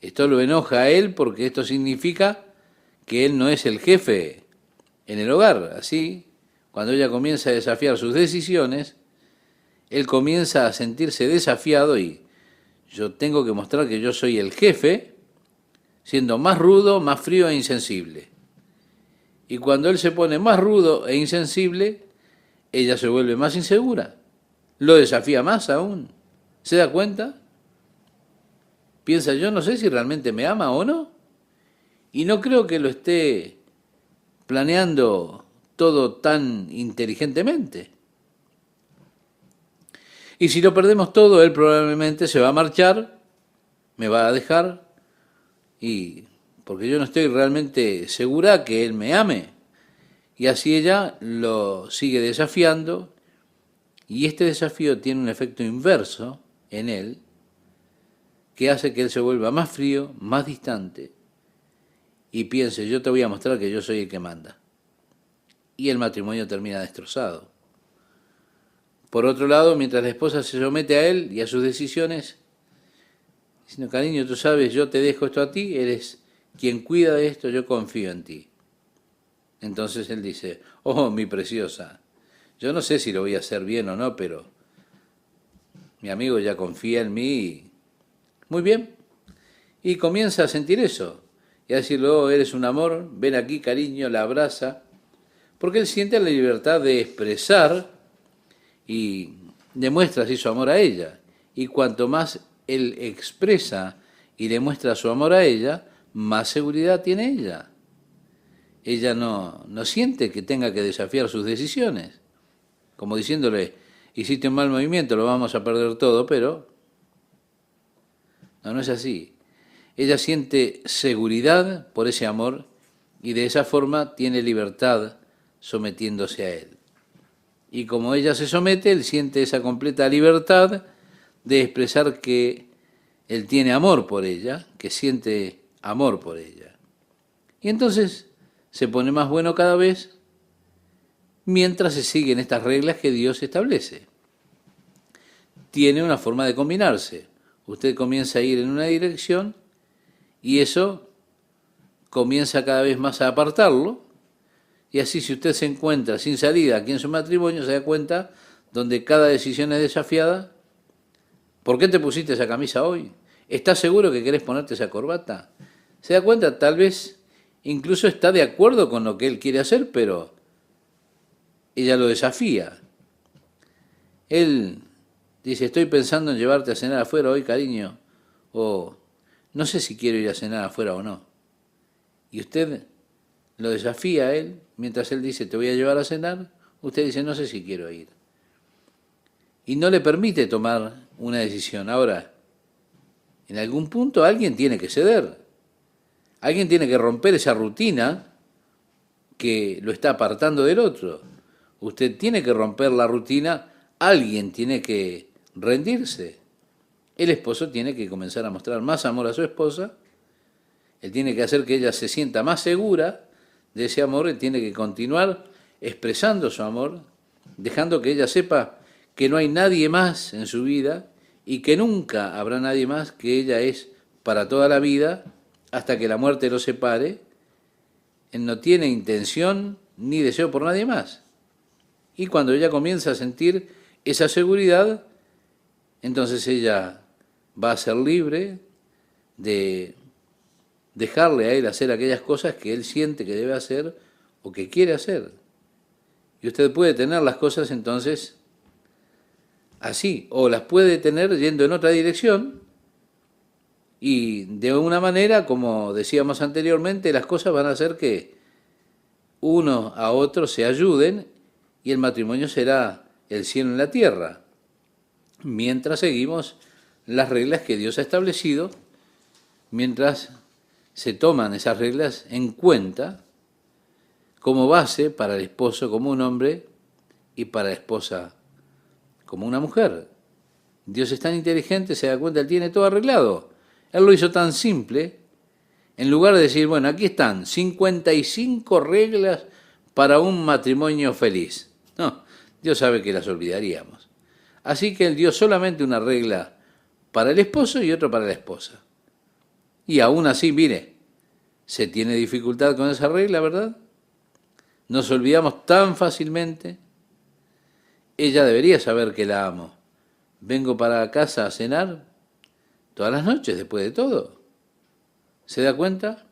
esto lo enoja a Él porque esto significa que Él no es el jefe en el hogar. Así, cuando ella comienza a desafiar sus decisiones, Él comienza a sentirse desafiado y yo tengo que mostrar que yo soy el jefe, siendo más rudo, más frío e insensible. Y cuando Él se pone más rudo e insensible, ella se vuelve más insegura. Lo desafía más aún. ¿Se da cuenta? Piensa, yo no sé si realmente me ama o no. Y no creo que lo esté planeando todo tan inteligentemente. Y si lo perdemos todo, él probablemente se va a marchar, me va a dejar, y porque yo no estoy realmente segura que él me ame. Y así ella lo sigue desafiando, y este desafío tiene un efecto inverso en él, que hace que él se vuelva más frío, más distante, y piense, yo te voy a mostrar que yo soy el que manda. Y el matrimonio termina destrozado. Por otro lado, mientras la esposa se somete a él y a sus decisiones, diciendo, cariño, tú sabes, yo te dejo esto a ti, eres quien cuida de esto, yo confío en ti. Entonces él dice, oh, mi preciosa, yo no sé si lo voy a hacer bien o no, pero mi amigo ya confía en mí. Y muy bien. Y comienza a sentir eso. Y a decirle, oh, eres un amor, ven aquí, cariño, la abraza. Porque él siente la libertad de expresar y demuestra así su amor a ella. Y cuanto más él expresa y demuestra su amor a ella, más seguridad tiene ella. Ella no siente que tenga que desafiar sus decisiones. Como diciéndole, hiciste un mal movimiento, lo vamos a perder todo, pero no es así. Ella siente seguridad por ese amor y de esa forma tiene libertad sometiéndose a él. Y como ella se somete, él siente esa completa libertad de expresar que él tiene amor por ella, que siente amor por ella. Y entonces se pone más bueno cada vez mientras se siguen estas reglas que Dios establece. Tiene una forma de combinarse. Usted comienza a ir en una dirección y eso comienza cada vez más a apartarlo. Y así si usted se encuentra sin salida aquí en su matrimonio, se da cuenta donde cada decisión es desafiada. ¿Por qué te pusiste esa camisa hoy? ¿Estás seguro que querés ponerte esa corbata? Se da cuenta, tal vez incluso está de acuerdo con lo que él quiere hacer, pero ella lo desafía. Él dice, estoy pensando en llevarte a cenar afuera hoy, cariño, o no sé si quiero ir a cenar afuera o no. Y usted lo desafía a él, mientras él dice, te voy a llevar a cenar, usted dice, no sé si quiero ir. Y no le permite tomar una decisión. Ahora, en algún punto alguien tiene que ceder. Alguien tiene que romper esa rutina que lo está apartando del otro. Usted tiene que romper la rutina, alguien tiene que rendirse. El esposo tiene que comenzar a mostrar más amor a su esposa, él tiene que hacer que ella se sienta más segura de ese amor, él tiene que continuar expresando su amor, dejando que ella sepa que no hay nadie más en su vida y que nunca habrá nadie más, que ella es para toda la vida, hasta que la muerte los separe. Él no tiene intención ni deseo por nadie más. Y cuando ella comienza a sentir esa seguridad, entonces ella va a ser libre de dejarle a él hacer aquellas cosas que él siente que debe hacer o que quiere hacer. Y usted puede tener las cosas entonces así, o las puede tener yendo en otra dirección, y de una manera, como decíamos anteriormente, las cosas van a hacer que uno a otro se ayuden y el matrimonio será el cielo en la tierra, mientras seguimos las reglas que Dios ha establecido, mientras se toman esas reglas en cuenta como base para el esposo como un hombre y para la esposa como una mujer. Dios es tan inteligente, se da cuenta, Él tiene todo arreglado. Él lo hizo tan simple, en lugar de decir, bueno, aquí están 55 reglas para un matrimonio feliz. No, Dios sabe que las olvidaríamos. Así que Él dio solamente una regla para el esposo y otra para la esposa. Y aún así, mire, se tiene dificultad con esa regla, ¿verdad? Nos olvidamos tan fácilmente. Ella debería saber que la amo. Vengo para casa a cenar todas las noches, después de todo. ¿Se da cuenta?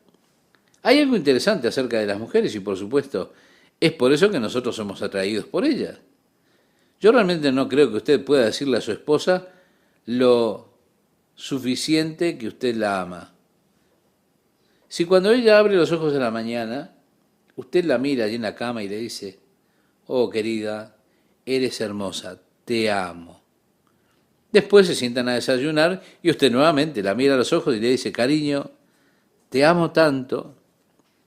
Hay algo interesante acerca de las mujeres y, por supuesto, es por eso que nosotros somos atraídos por ellas. Yo realmente no creo que usted pueda decirle a su esposa lo suficiente que usted la ama. Si cuando ella abre los ojos de la mañana, usted la mira allí en la cama y le dice, oh querida, eres hermosa, te amo. Después se sientan a desayunar y usted nuevamente la mira a los ojos y le dice, cariño, te amo tanto.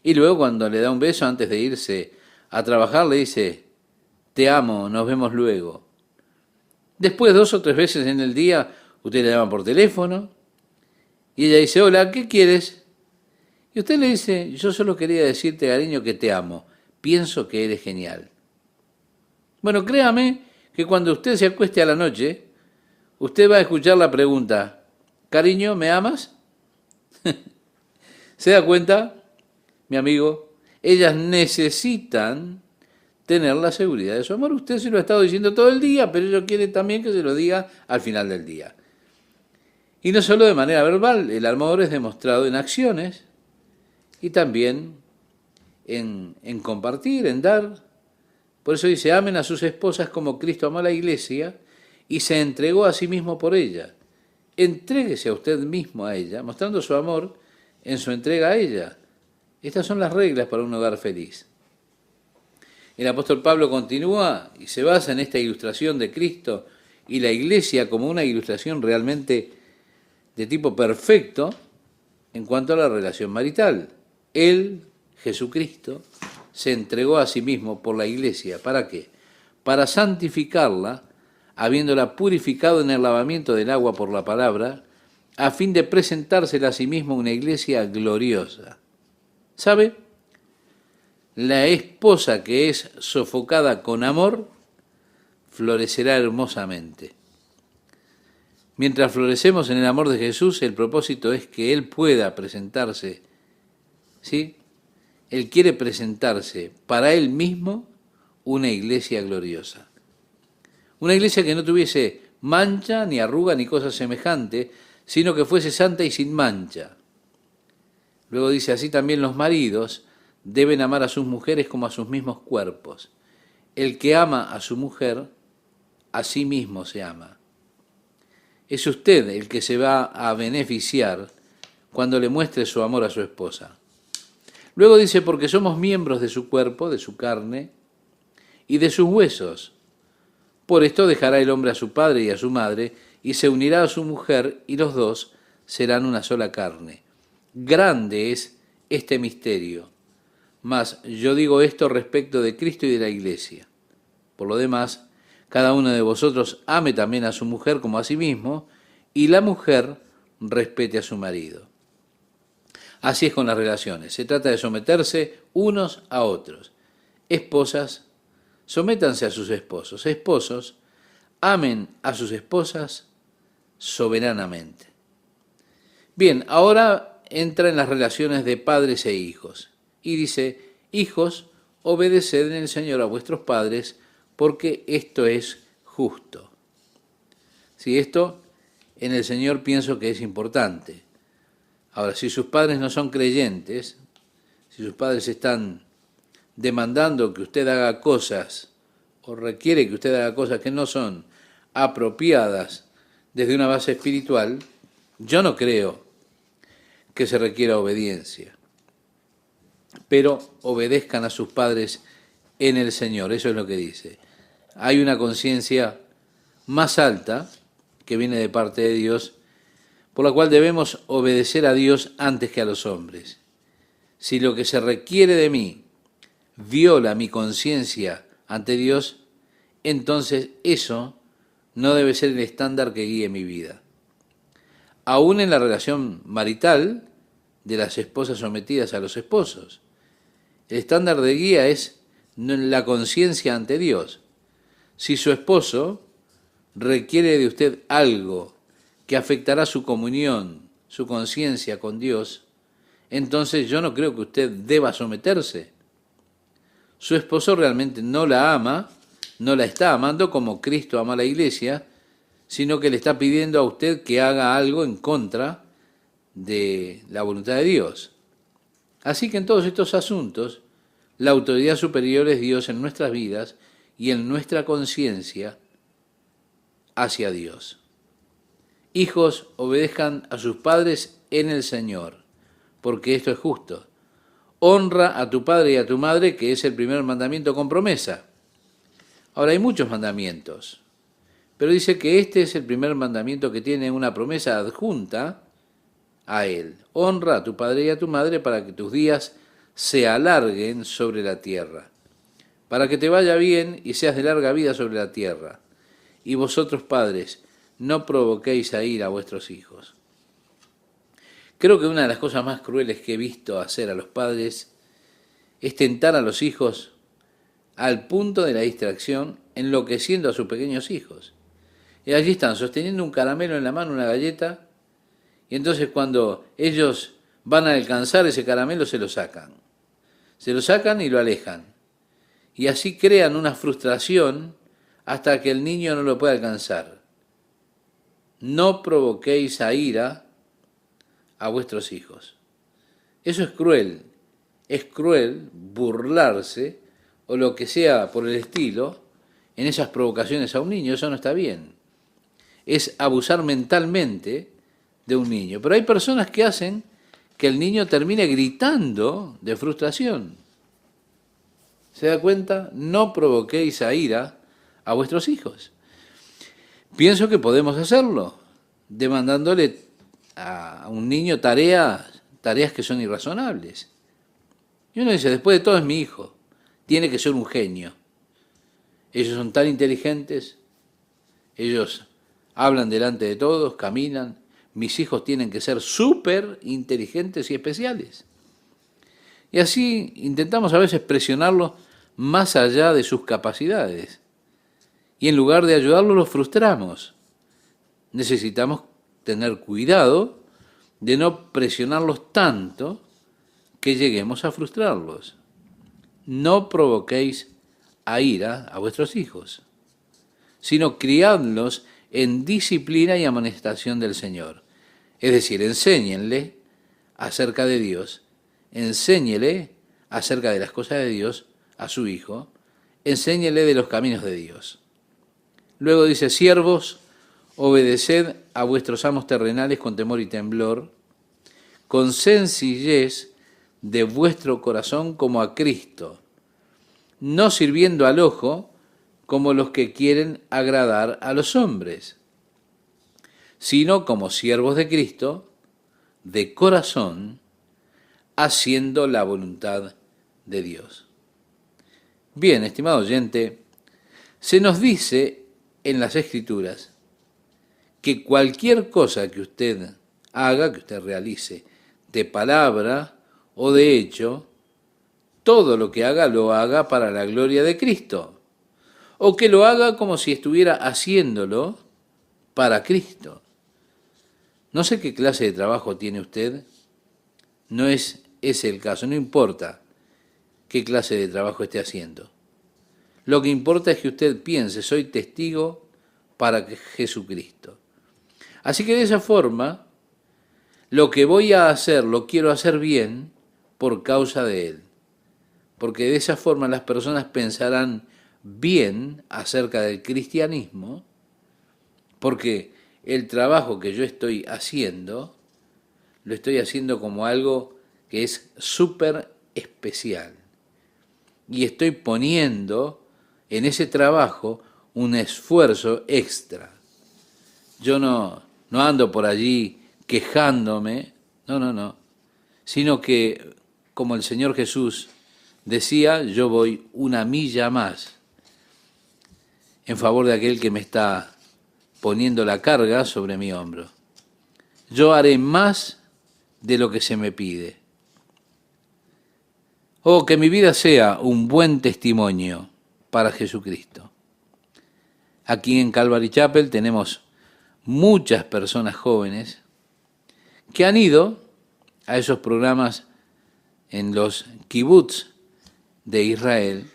Y luego cuando le da un beso antes de irse a trabajar le dice, te amo, nos vemos luego. Después 2 o 3 veces en el día usted le llama por teléfono y ella dice, hola, ¿qué quieres? Y usted le dice, yo solo quería decirte, cariño, que te amo. Pienso que eres genial. Bueno, créame que cuando usted se acueste a la noche, usted va a escuchar la pregunta, cariño, ¿me amas? ¿Se da cuenta, mi amigo? Ellas necesitan tener la seguridad de su amor. Usted se lo ha estado diciendo todo el día, pero ella quiere también que se lo diga al final del día. Y no solo de manera verbal, el amor es demostrado en acciones y también en compartir, en dar. Por eso dice, amen a sus esposas como Cristo amó a la iglesia y se entregó a sí mismo por ella. Entréguese a usted mismo a ella, mostrando su amor en su entrega a ella. Estas son las reglas para un hogar feliz. El apóstol Pablo continúa y se basa en esta ilustración de Cristo y la iglesia como una ilustración realmente de tipo perfecto en cuanto a la relación marital. Él, Jesucristo, se entregó a sí mismo por la iglesia. ¿Para qué? Para santificarla, habiéndola purificado en el lavamiento del agua por la palabra, a fin de presentársela a sí mismo una iglesia gloriosa. ¿Sabe? La esposa que es sofocada con amor florecerá hermosamente. Mientras florecemos en el amor de Jesús, el propósito es que Él pueda presentarse, ¿sí? Él quiere presentarse para Él mismo una iglesia gloriosa. Una iglesia que no tuviese mancha, ni arruga, ni cosa semejante, sino que fuese santa y sin mancha. Luego dice, así también los maridos deben amar a sus mujeres como a sus mismos cuerpos. El que ama a su mujer, a sí mismo se ama. es usted el que se va a beneficiar cuando le muestre su amor a su esposa. Luego dice, porque somos miembros de su cuerpo, de su carne y de sus huesos. Por esto dejará el hombre a su padre y a su madre, y se unirá a su mujer, y los dos serán una sola carne. Grande es este misterio, mas yo digo esto respecto de Cristo y de la Iglesia. Por lo demás, cada uno de vosotros ame también a su mujer como a sí mismo, y la mujer respete a su marido. Así es con las relaciones. Se trata de someterse unos a otros. Esposas, sométanse a sus esposos. Esposos, amen a sus esposas soberanamente. Bien, ahora entra en las relaciones de padres e hijos. Y dice, hijos, obedeced en el Señor a vuestros padres, porque esto es justo. Si esto en el Señor pienso que es importante. Ahora, si sus padres no son creyentes, si sus padres están demandando que usted haga cosas o requiere que usted haga cosas que no son apropiadas desde una base espiritual, yo no creo que se requiera obediencia. Pero obedezcan a sus padres en el Señor, eso es lo que dice. Hay una conciencia más alta que viene de parte de Dios, por la cual debemos obedecer a Dios antes que a los hombres. Si lo que se requiere de mí viola mi conciencia ante Dios, entonces eso no debe ser el estándar que guíe mi vida. Aún en la relación marital de las esposas sometidas a los esposos, el estándar de guía es la conciencia ante Dios. Si su esposo requiere de usted algo que afectará su comunión, su conciencia con Dios, entonces yo no creo que usted deba someterse. Su esposo realmente no la ama, no la está amando como Cristo ama a la iglesia, sino que le está pidiendo a usted que haga algo en contra de la voluntad de Dios. Así que en todos estos asuntos, la autoridad superior es Dios en nuestras vidas y en nuestra conciencia hacia Dios. Hijos, obedezcan a sus padres en el Señor, porque esto es justo. Honra a tu padre y a tu madre, que es el primer mandamiento con promesa. Ahora hay muchos mandamientos, pero dice que este es el primer mandamiento que tiene una promesa adjunta a él. Honra a tu padre y a tu madre para que tus días se alarguen sobre la tierra, para que te vaya bien y seas de larga vida sobre la tierra. Y vosotros, padres, no provoquéis a ira a vuestros hijos. Creo que una de las cosas más crueles que he visto hacer a los padres es tentar a los hijos al punto de la distracción, enloqueciendo a sus pequeños hijos. Y allí están, sosteniendo un caramelo en la mano, una galleta, y entonces cuando ellos van a alcanzar ese caramelo se lo sacan. Se lo sacan y lo alejan. Y así crean una frustración hasta que el niño no lo puede alcanzar. No provoquéis a ira a vuestros hijos. Eso es cruel burlarse o lo que sea por el estilo en esas provocaciones a un niño, eso no está bien. Es abusar mentalmente de un niño. Pero hay personas que hacen que el niño termine gritando de frustración. ¿Se da cuenta? No provoquéis a ira a vuestros hijos. Pienso que podemos hacerlo, demandándole a un niño tareas que son irrazonables. Y uno dice, después de todo es mi hijo, tiene que ser un genio. Ellos son tan inteligentes, ellos hablan delante de todos, caminan. Mis hijos tienen que ser súper inteligentes y especiales. Y así intentamos a veces presionarlos más allá de sus capacidades. Y en lugar de ayudarlos, los frustramos. Necesitamos tener cuidado de no presionarlos tanto que lleguemos a frustrarlos. No provoquéis a ira a vuestros hijos, sino criadlos en disciplina y amonestación del Señor. Es decir, enséñenle acerca de Dios, enséñele acerca de las cosas de Dios a su hijo, enséñele de los caminos de Dios. Luego dice, siervos, obedeced a vuestros amos terrenales con temor y temblor, con sencillez de vuestro corazón como a Cristo, no sirviendo al ojo como los que quieren agradar a los hombres, sino como siervos de Cristo, de corazón, haciendo la voluntad de Dios. Bien, estimado oyente, se nos dice en las Escrituras que cualquier cosa que usted haga, que usted realice, de palabra o de hecho, todo lo que haga, lo haga para la gloria de Cristo, o que lo haga como si estuviera haciéndolo para Cristo. No sé qué clase de trabajo tiene usted, no es ese el caso, no importa qué clase de trabajo esté haciendo. Lo que importa es que usted piense, soy testigo para Jesucristo. Así que de esa forma, lo que voy a hacer, lo quiero hacer bien por causa de Él. Porque de esa forma las personas pensarán bien acerca del cristianismo, porque el trabajo que yo estoy haciendo, lo estoy haciendo como algo que es súper especial. Y estoy poniendo en ese trabajo un esfuerzo extra. Yo no ando por allí quejándome, no, sino que, como el Señor Jesús decía, yo voy una milla más en favor de aquel que me está poniendo la carga sobre mi hombro. Yo haré más de lo que se me pide. Oh, que mi vida sea un buen testimonio para Jesucristo. Aquí en Calvary Chapel tenemos muchas personas jóvenes que han ido a esos programas en los kibbutz de Israel.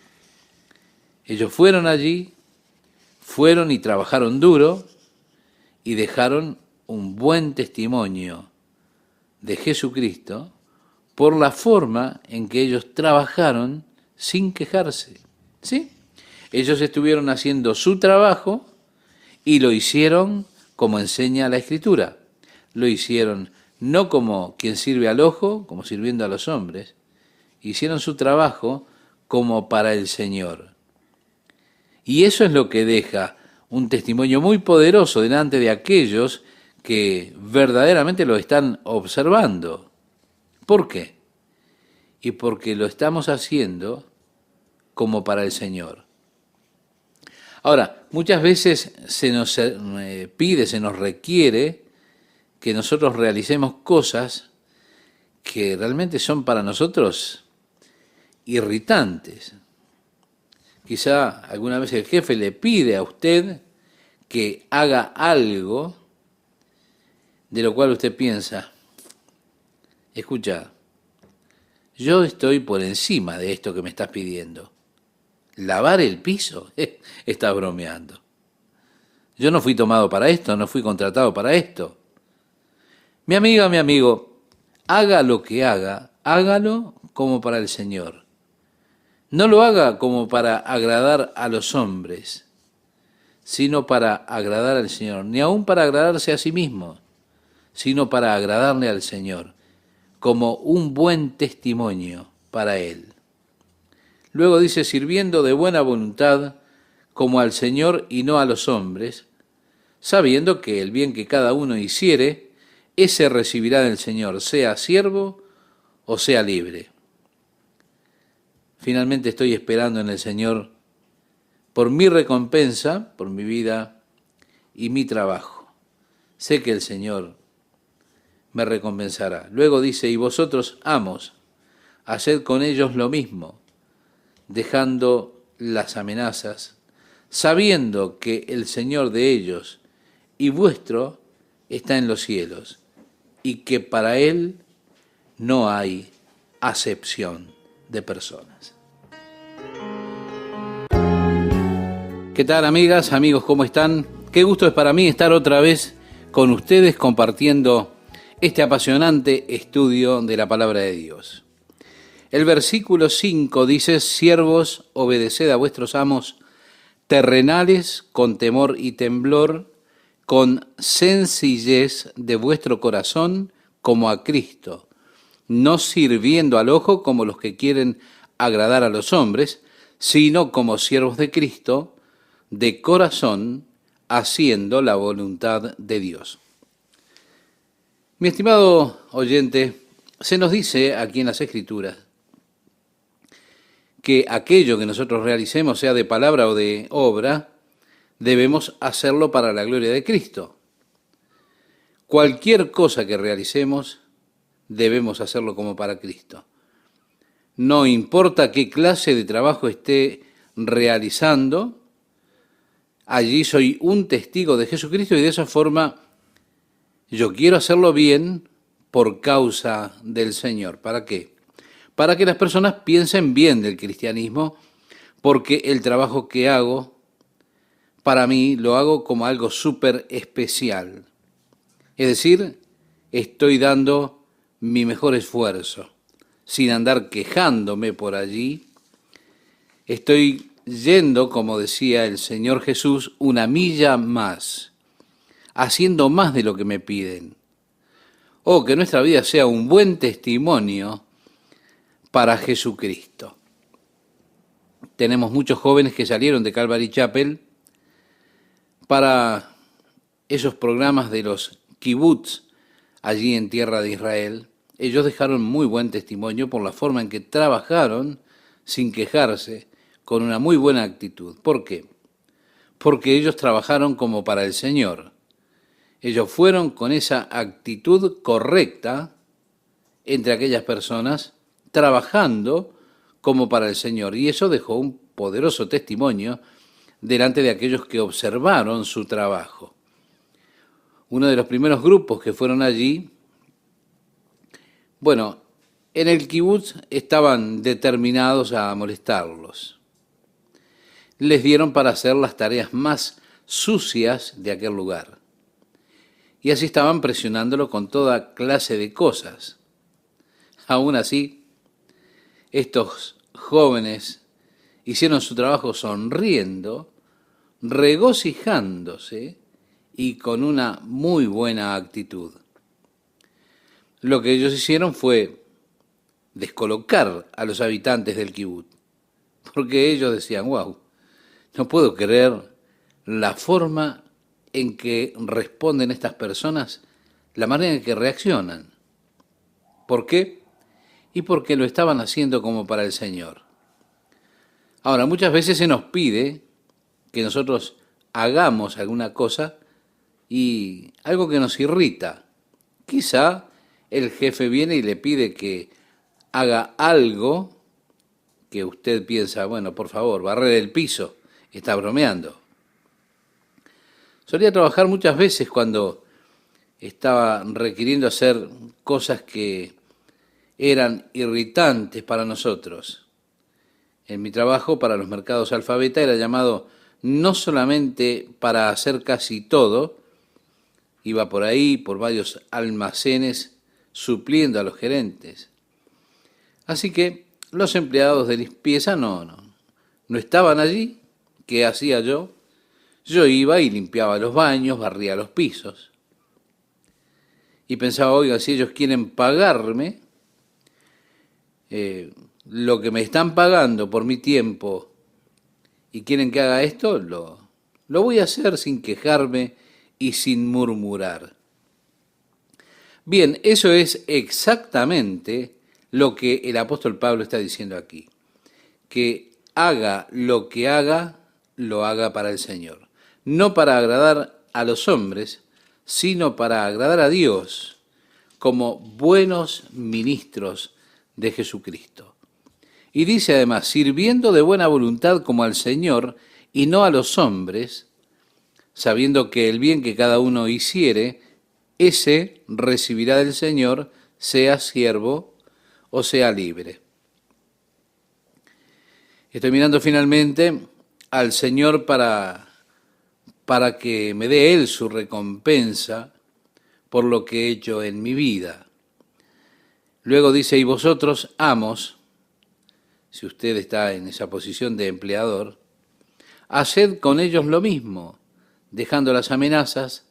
Ellos fueron allí, fueron y trabajaron duro y dejaron un buen testimonio de Jesucristo por la forma en que ellos trabajaron sin quejarse. ¿Sí? Ellos estuvieron haciendo su trabajo y lo hicieron como enseña la Escritura. Lo hicieron no como quien sirve al ojo, como sirviendo a los hombres. Hicieron su trabajo como para el Señor. Y eso es lo que deja un testimonio muy poderoso delante de aquellos que verdaderamente lo están observando. ¿Por qué? Y porque lo estamos haciendo como para el Señor. Ahora, muchas veces se nos pide, se nos requiere que nosotros realicemos cosas que realmente son para nosotros irritantes. Quizá alguna vez el jefe le pide a usted que haga algo de lo cual usted piensa, escucha, yo estoy por encima de esto que me estás pidiendo. ¿Lavar el piso? Estás bromeando. Yo no fui tomado para esto, no fui contratado para esto. Mi amiga, mi amigo, haga lo que haga, hágalo como para el Señor. No lo haga como para agradar a los hombres, sino para agradar al Señor, ni aun para agradarse a sí mismo, sino para agradarle al Señor, como un buen testimonio para Él. Luego dice, sirviendo de buena voluntad, como al Señor y no a los hombres, sabiendo que el bien que cada uno hiciere, ese recibirá del Señor, sea siervo o sea libre. Finalmente estoy esperando en el Señor por mi recompensa, por mi vida y mi trabajo. Sé que el Señor me recompensará. Luego dice, y vosotros, amos, haced con ellos lo mismo, dejando las amenazas, sabiendo que el Señor de ellos y vuestro está en los cielos, y que para Él no hay acepción de personas. ¿Qué tal, amigas, amigos? ¿Cómo están? Qué gusto es para mí estar otra vez con ustedes compartiendo este apasionante estudio de la palabra de Dios. El versículo 5 dice, siervos, obedeced a vuestros amos terrenales con temor y temblor, con sencillez de vuestro corazón como a Cristo, no sirviendo al ojo como los que quieren agradar a los hombres, sino como siervos de Cristo, de corazón, haciendo la voluntad de Dios. Mi estimado oyente, se nos dice aquí en las Escrituras que aquello que nosotros realicemos, sea de palabra o de obra, debemos hacerlo para la gloria de Cristo. Cualquier cosa que realicemos, debemos hacerlo como para Cristo. No importa qué clase de trabajo esté realizando, allí soy un testigo de Jesucristo y de esa forma yo quiero hacerlo bien por causa del Señor. ¿Para qué? Para que las personas piensen bien del cristianismo, porque el trabajo que hago, para mí, lo hago como algo súper especial. Es decir, estoy dando mi mejor esfuerzo, sin andar quejándome por allí. Estoy yendo, como decía el Señor Jesús, una milla más, haciendo más de lo que me piden. Oh, que nuestra vida sea un buen testimonio para Jesucristo. Tenemos muchos jóvenes que salieron de Calvary Chapel para esos programas de los kibutz allí en tierra de Israel. Ellos dejaron muy buen testimonio por la forma en que trabajaron sin quejarse, con una muy buena actitud. ¿Por qué? Porque ellos trabajaron como para el Señor. Ellos fueron con esa actitud correcta entre aquellas personas, trabajando como para el Señor. Y eso dejó un poderoso testimonio delante de aquellos que observaron su trabajo. Uno de los primeros grupos que fueron allí, bueno, en el kibutz estaban determinados a molestarlos. Les dieron para hacer las tareas más sucias de aquel lugar. Y así estaban presionándolo con toda clase de cosas. Aún así, estos jóvenes hicieron su trabajo sonriendo, regocijándose y con una muy buena actitud. Lo que ellos hicieron fue descolocar a los habitantes del kibutz, porque ellos decían, wow, no puedo creer la forma en que responden estas personas, la manera en que reaccionan. ¿Por qué? Y porque lo estaban haciendo como para el Señor. Ahora, muchas veces se nos pide que nosotros hagamos alguna cosa y algo que nos irrita. Quizá el jefe viene y le pide que haga algo que usted piensa, bueno, por favor, barrer el piso, está bromeando. Solía trabajar muchas veces cuando estaba requiriendo hacer cosas que eran irritantes para nosotros. En mi trabajo para los mercados Alfabeta era llamado no solamente para hacer casi todo, iba por ahí, por varios almacenes, supliendo a los gerentes. Así que los empleados de limpieza no estaban allí. ¿Qué hacía yo? Yo iba y limpiaba los baños, barría los pisos. Y pensaba, oiga, si ellos quieren pagarme lo que me están pagando por mi tiempo y quieren que haga esto, lo voy a hacer sin quejarme y sin murmurar. Bien, eso es exactamente lo que el apóstol Pablo está diciendo aquí. Que haga lo que haga, lo haga para el Señor. No para agradar a los hombres, sino para agradar a Dios, como buenos ministros de Jesucristo. Y dice además, sirviendo de buena voluntad como al Señor y no a los hombres, sabiendo que el bien que cada uno hiciere, ese recibirá del Señor, sea siervo o sea libre. Estoy mirando finalmente al Señor para que me dé Él su recompensa por lo que he hecho en mi vida. Luego dice, y vosotros, amos, si usted está en esa posición de empleador, haced con ellos lo mismo, dejando las amenazas,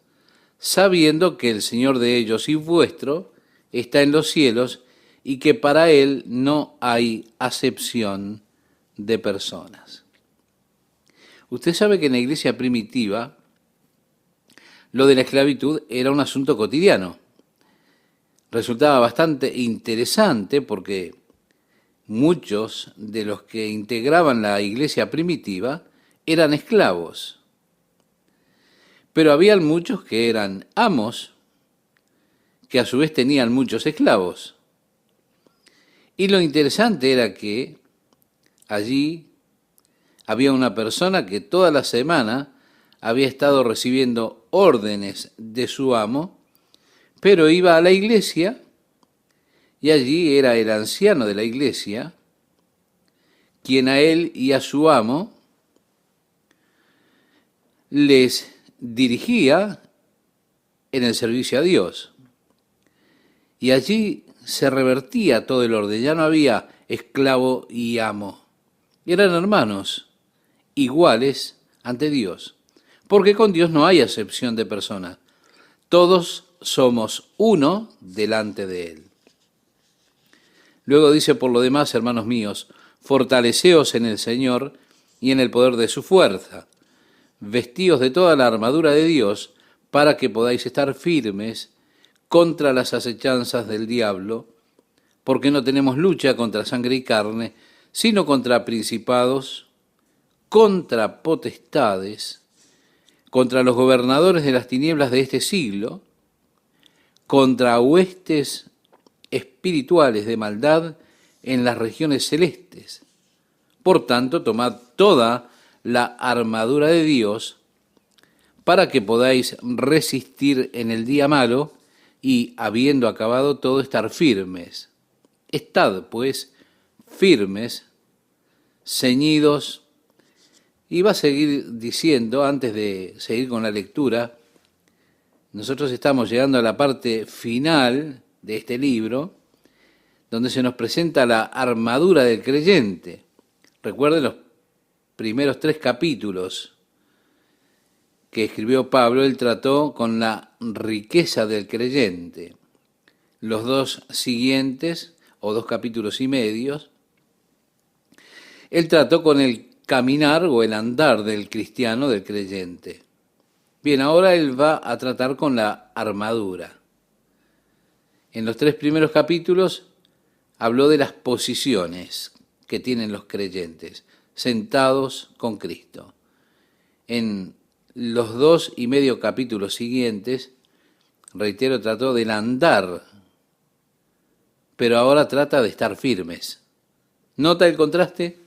sabiendo que el Señor de ellos y vuestro está en los cielos y que para Él no hay acepción de personas. Usted sabe que en la iglesia primitiva lo de la esclavitud era un asunto cotidiano. Resultaba bastante interesante porque muchos de los que integraban la iglesia primitiva eran esclavos. Pero habían muchos que eran amos, que a su vez tenían muchos esclavos. Y lo interesante era que allí había una persona que toda la semana había estado recibiendo órdenes de su amo, pero iba a la iglesia y allí era el anciano de la iglesia quien a él y a su amo les dirigía en el servicio a Dios. Y allí se revertía todo el orden, ya no había esclavo y amo. Eran hermanos iguales ante Dios, porque con Dios no hay acepción de personas. Todos somos uno delante de Él. Luego dice, por lo demás, hermanos míos, fortaleceos en el Señor y en el poder de su fuerza, vestíos de toda la armadura de Dios, para que podáis estar firmes contra las acechanzas del diablo, porque no tenemos lucha contra sangre y carne, sino contra principados, contra potestades, contra los gobernadores de las tinieblas de este siglo, contra huestes espirituales de maldad en las regiones celestes. Por tanto, tomad toda la armadura de Dios para que podáis resistir en el día malo y, habiendo acabado todo, estar firmes. Estad, pues, firmes, ceñidos. Y va a seguir diciendo, antes de seguir con la lectura, nosotros estamos llegando a la parte final de este libro, donde se nos presenta la armadura del creyente. Recuerden los primeros 3 capítulos que escribió Pablo, él trató con la riqueza del creyente. Los 2 siguientes, o 2 capítulos y medios, él trató con el caminar o el andar del cristiano, del creyente. Bien, ahora él va a tratar con la armadura. En los 3 primeros capítulos habló de las posiciones que tienen los creyentes, sentados con Cristo. En los 2 y medio capítulos siguientes, reitero, trató del andar, pero ahora trata de estar firmes. ¿Nota el contraste?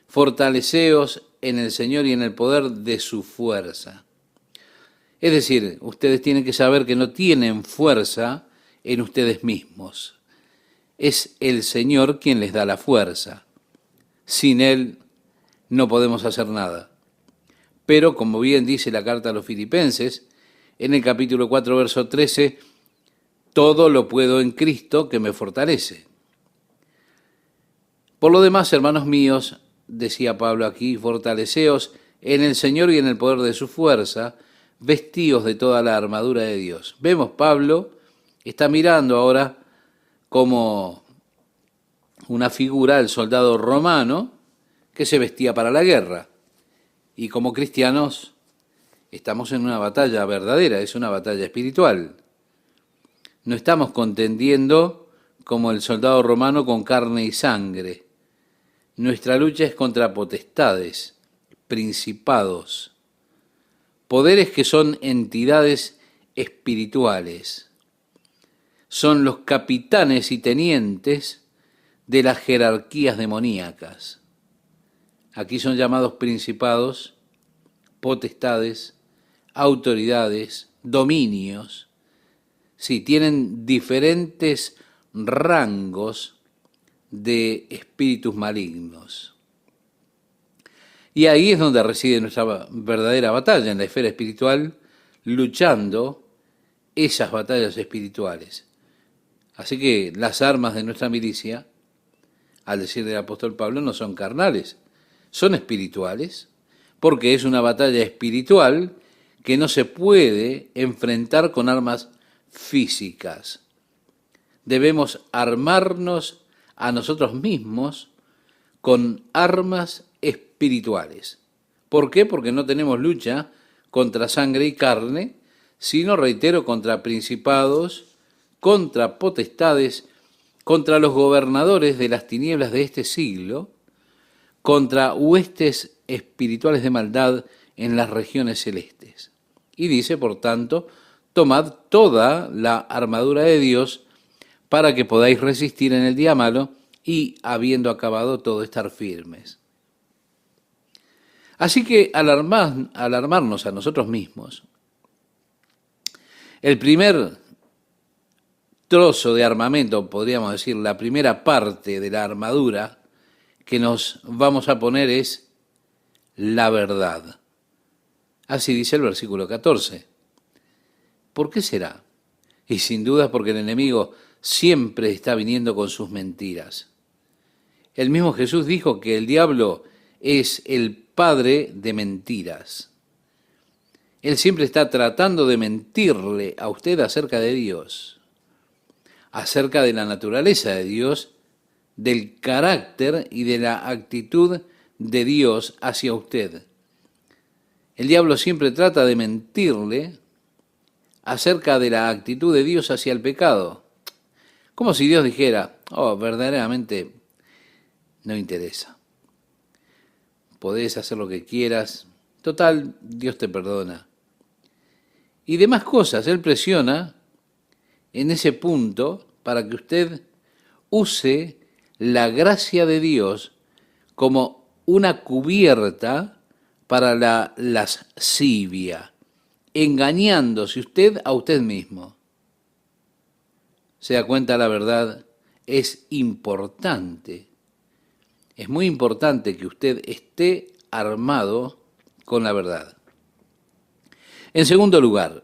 Fortaleceos en el Señor y en el poder de su fuerza. Es decir, ustedes tienen que saber que no tienen fuerza en ustedes mismos. Es el Señor quien les da la fuerza. Sin Él no podemos hacer nada. Pero, como bien dice la carta a los Filipenses, en el capítulo 4, verso 13, todo lo puedo en Cristo que me fortalece. Por lo demás, hermanos míos, decía Pablo aquí, fortaleceos en el Señor y en el poder de su fuerza, vestíos de toda la armadura de Dios. Vemos, Pablo está mirando ahora como una figura, el soldado romano, que se vestía para la guerra. Y como cristianos estamos en una batalla verdadera, es una batalla espiritual. No estamos contendiendo como el soldado romano con carne y sangre. Nuestra lucha es contra potestades, principados, poderes que son entidades espirituales. Son los capitanes y tenientes de las jerarquías demoníacas. Aquí son llamados principados, potestades, autoridades, dominios. Sí, tienen diferentes rangos de espíritus malignos. Y ahí es donde reside nuestra verdadera batalla, en la esfera espiritual, luchando esas batallas espirituales. Así que las armas de nuestra milicia, al decir del apóstol Pablo, no son carnales, son espirituales, porque es una batalla espiritual que no se puede enfrentar con armas físicas. Debemos armarnos a nosotros mismos con armas espirituales. ¿Por qué? Porque no tenemos lucha contra sangre y carne, sino, reitero, contra principados, contra potestades, contra los gobernadores de las tinieblas de este siglo, contra huestes espirituales de maldad en las regiones celestes. Y dice, por tanto, tomad toda la armadura de Dios para que podáis resistir en el día malo y, habiendo acabado todo, estar firmes. Así que al armarnos a nosotros mismos, el primer trozo de armamento, podríamos decir, la primera parte de la armadura que nos vamos a poner es la verdad. Así dice el versículo 14. ¿Por qué será? Y sin duda porque el enemigo siempre está viniendo con sus mentiras. El mismo Jesús dijo que el diablo es el padre de mentiras. Él siempre está tratando de mentirle a usted acerca de Dios, acerca de la naturaleza de Dios, del carácter y de la actitud de Dios hacia usted. El diablo siempre trata de mentirle acerca de la actitud de Dios hacia el pecado. Como si Dios dijera, verdaderamente no interesa. Podés hacer lo que quieras, total, Dios te perdona. Y demás cosas, Él presiona en ese punto para que usted use la gracia de Dios como una cubierta para la lascivia, engañándose usted a usted mismo. Se da cuenta, la verdad es importante. Es muy importante que usted esté armado con la verdad. En segundo lugar,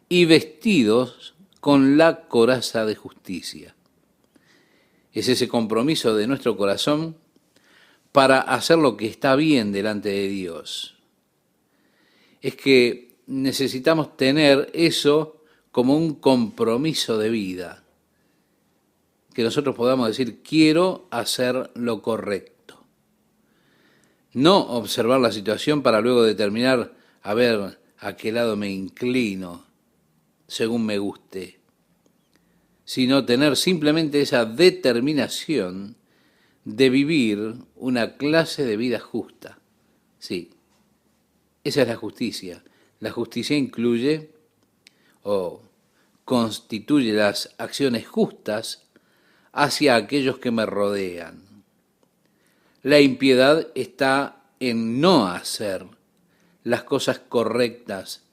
y vestidos con la coraza de justicia. Es ese compromiso de nuestro corazón para hacer lo que está bien delante de Dios. Es que necesitamos tener eso como un compromiso de vida. Que nosotros podamos decir, quiero hacer lo correcto. No observar la situación para luego determinar, a ver, a qué lado me inclino, según me guste. Sino tener simplemente esa determinación de vivir una clase de vida justa. Sí, esa es la justicia. La justicia incluye o constituye las acciones justas hacia aquellos que me rodean. La impiedad está en no hacer las cosas correctas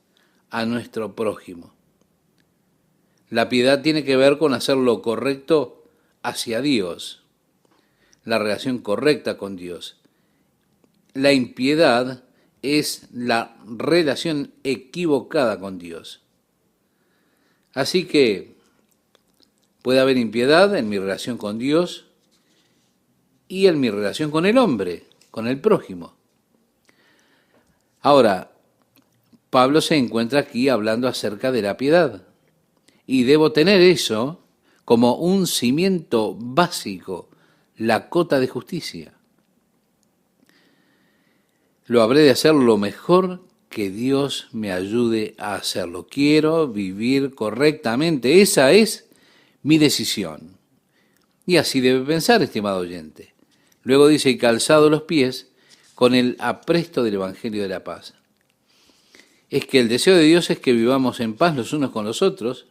a nuestro prójimo. La piedad tiene que ver con hacer lo correcto hacia Dios, la relación correcta con Dios. La impiedad es la relación equivocada con Dios. Así que puede haber impiedad en mi relación con Dios y en mi relación con el hombre, con el prójimo. Ahora, Pablo se encuentra aquí hablando acerca de la piedad. Y debo tener eso como un cimiento básico, la cota de justicia. Lo habré de hacer lo mejor que Dios me ayude a hacerlo. Quiero vivir correctamente. Esa es mi decisión. Y así debe pensar, estimado oyente. Luego dice, y calzado los pies con el apresto del Evangelio de la paz. Es que el deseo de Dios es que vivamos en paz los unos con los otros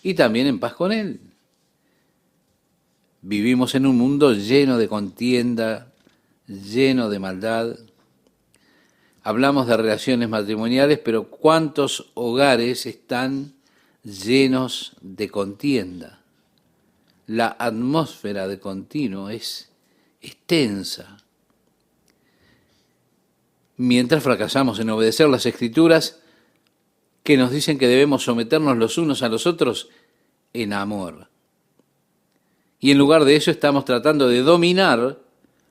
y también en paz con Él. Vivimos en un mundo lleno de contienda, lleno de maldad. Hablamos de relaciones matrimoniales, pero ¿cuántos hogares están llenos de contienda? La atmósfera de continuo es tensa. Mientras fracasamos en obedecer las Escrituras que nos dicen que debemos someternos los unos a los otros en amor. Y en lugar de eso estamos tratando de dominar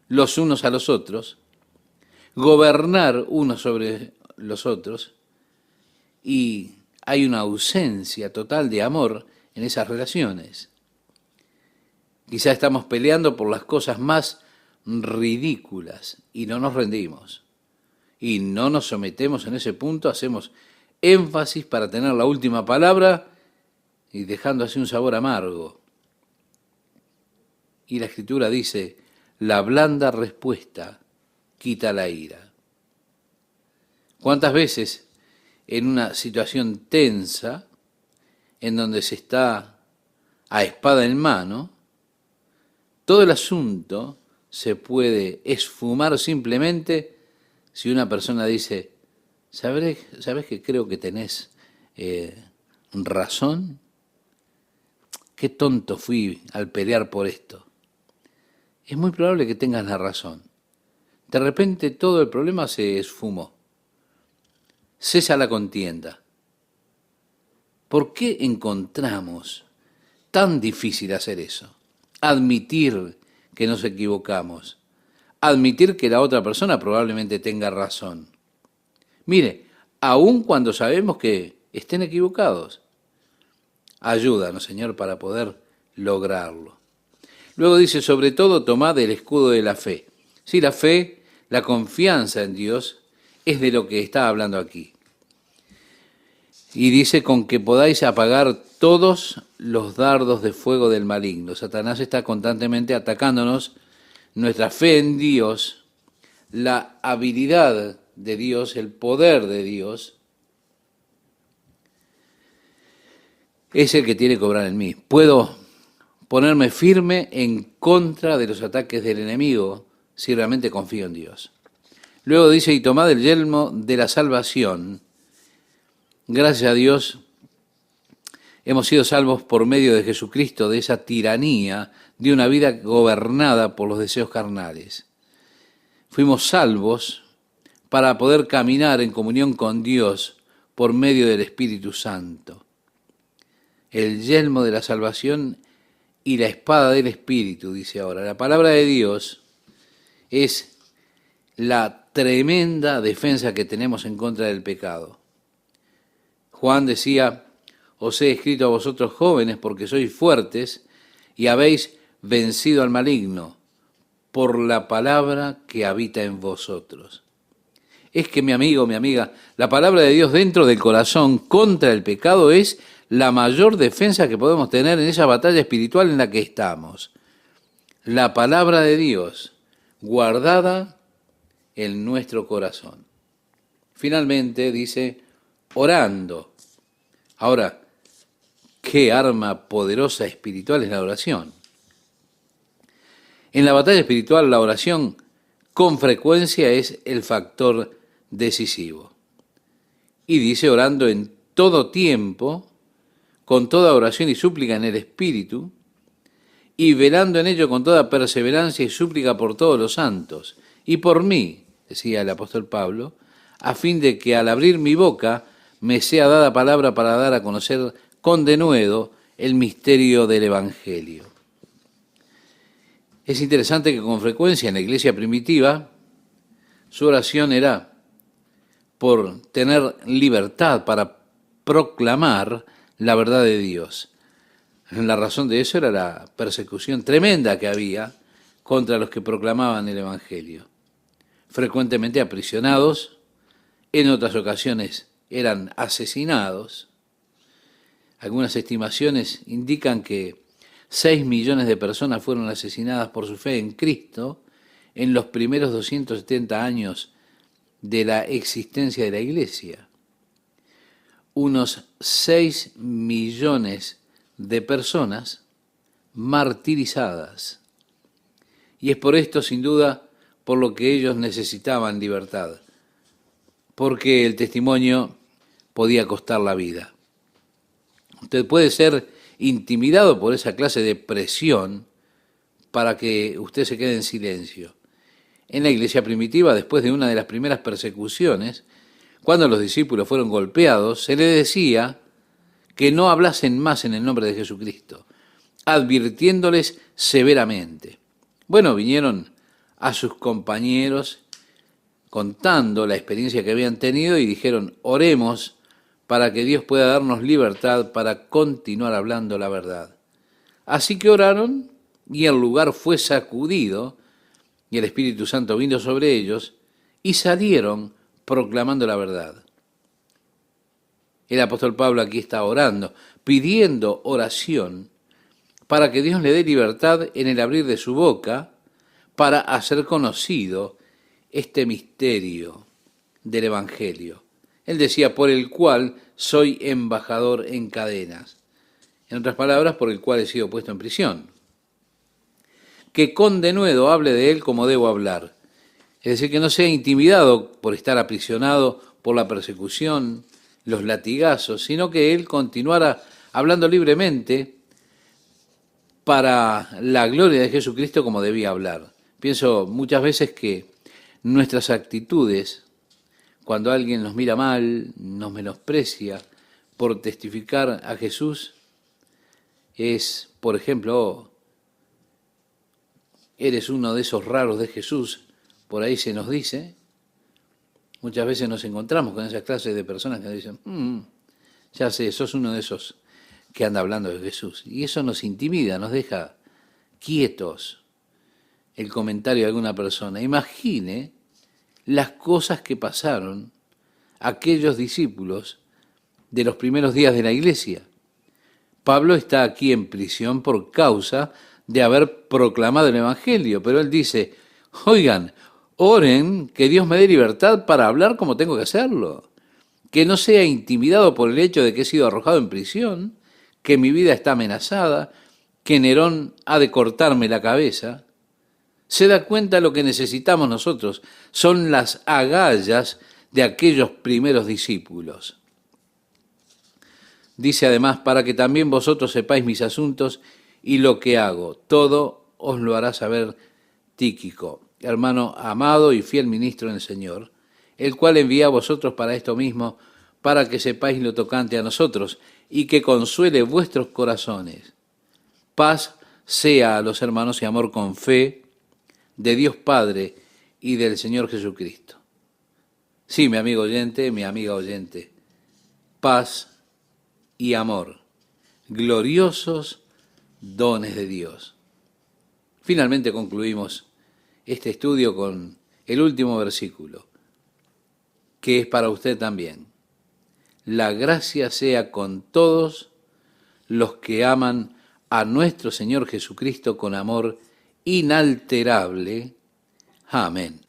los unos a los otros, gobernar unos sobre los otros, y hay una ausencia total de amor en esas relaciones. Quizá estamos peleando por las cosas más ridículas y no nos rendimos. Y no nos sometemos en ese punto, hacemos énfasis para tener la última palabra y dejando así un sabor amargo. Y la Escritura dice, la blanda respuesta quita la ira. ¿Cuántas veces en una situación tensa, en donde se está a espada en mano, todo el asunto se puede esfumar simplemente si una persona dice, ¿sabes que creo que tenés razón? Qué tonto fui al pelear por esto. Es muy probable que tengas la razón. De repente todo el problema se esfumó. Cesa la contienda. ¿Por qué encontramos tan difícil hacer eso? Admitir que nos equivocamos. Admitir que la otra persona probablemente tenga razón. Mire, aun cuando sabemos que estén equivocados, ayúdanos, Señor, para poder lograrlo. Luego dice, sobre todo, tomad el escudo de la fe. Sí, la fe, la confianza en Dios, es de lo que está hablando aquí. Y dice, con que podáis apagar todos los dardos de fuego del maligno. Satanás está constantemente atacándonos nuestra fe en Dios, la habilidad de Dios, el poder de Dios, es el que tiene que obrar en mí. Puedo ponerme firme en contra de los ataques del enemigo si realmente confío en Dios. Luego dice, y tomad el yelmo de la salvación. Gracias a Dios hemos sido salvos por medio de Jesucristo, de esa tiranía, de una vida gobernada por los deseos carnales. Fuimos salvos para poder caminar en comunión con Dios por medio del Espíritu Santo. El yelmo de la salvación y la espada del Espíritu, dice ahora. La palabra de Dios es la tremenda defensa que tenemos en contra del pecado. Juan decía, os he escrito a vosotros jóvenes porque sois fuertes y habéis vencido al maligno por la palabra que habita en vosotros. Es que, mi amigo, mi amiga, la palabra de Dios dentro del corazón contra el pecado es la mayor defensa que podemos tener en esa batalla espiritual en la que estamos. La palabra de Dios guardada en nuestro corazón. Finalmente dice, orando. Ahora, qué arma poderosa espiritual es la oración. En la batalla espiritual, la oración con frecuencia es el factor decisivo. Y dice, orando en todo tiempo, con toda oración y súplica en el Espíritu, y velando en ello con toda perseverancia y súplica por todos los santos, y por mí, decía el apóstol Pablo, a fin de que al abrir mi boca me sea dada palabra para dar a conocer con denuedo el misterio del Evangelio. Es interesante que con frecuencia en la iglesia primitiva su oración era por tener libertad para proclamar la verdad de Dios. La razón de eso era la persecución tremenda que había contra los que proclamaban el Evangelio. Frecuentemente aprisionados, en otras ocasiones eran asesinados. Algunas estimaciones indican que 6 millones de personas fueron asesinadas por su fe en Cristo en los primeros 270 años de la existencia de la Iglesia. Unos 6 millones de personas martirizadas. Y es por esto, sin duda, por lo que ellos necesitaban libertad, porque el testimonio podía costar la vida. Usted puede ser intimidado por esa clase de presión para que usted se quede en silencio. En la iglesia primitiva, después de una de las primeras persecuciones, cuando los discípulos fueron golpeados, se les decía que no hablasen más en el nombre de Jesucristo, advirtiéndoles severamente. Bueno, vinieron a sus compañeros contando la experiencia que habían tenido y dijeron, oremos para que Dios pueda darnos libertad para continuar hablando la verdad. Así que oraron y el lugar fue sacudido y el Espíritu Santo vino sobre ellos y salieron proclamando la verdad. El apóstol Pablo aquí está orando, pidiendo oración para que Dios le dé libertad en el abrir de su boca para hacer conocido este misterio del Evangelio. Él decía, por el cual soy embajador en cadenas. En otras palabras, por el cual he sido puesto en prisión. Que con denuedo hable de él como debo hablar. Es decir, que no sea intimidado por estar aprisionado por la persecución, los latigazos, sino que él continuara hablando libremente para la gloria de Jesucristo como debía hablar. Pienso muchas veces que nuestras actitudes, cuando alguien nos mira mal, nos menosprecia por testificar a Jesús, es, por ejemplo, "Oh, eres uno de esos raros de Jesús", por ahí se nos dice. Muchas veces nos encontramos con esas clases de personas que nos dicen, ya sé, sos uno de esos que anda hablando de Jesús. Y eso nos intimida, nos deja quietos el comentario de alguna persona. Imagine las cosas que pasaron aquellos discípulos de los primeros días de la iglesia. Pablo está aquí en prisión por causa de haber proclamado el Evangelio, pero él dice, oigan, oren que Dios me dé libertad para hablar como tengo que hacerlo, que no sea intimidado por el hecho de que he sido arrojado en prisión, que mi vida está amenazada, que Nerón ha de cortarme la cabeza. Se da cuenta lo que necesitamos nosotros, son las agallas de aquellos primeros discípulos. Dice además, para que también vosotros sepáis mis asuntos y lo que hago, todo os lo hará saber Tíquico, hermano amado y fiel ministro en el Señor, el cual envía a vosotros para esto mismo, para que sepáis lo tocante a nosotros y que consuele vuestros corazones. Paz sea a los hermanos y amor con fe de Dios Padre y del Señor Jesucristo. Sí, mi amigo oyente, mi amiga oyente, paz y amor, gloriosos dones de Dios. Finalmente concluimos este estudio con el último versículo, que es para usted también. La gracia sea con todos los que aman a nuestro Señor Jesucristo con amor inalterable. Amén.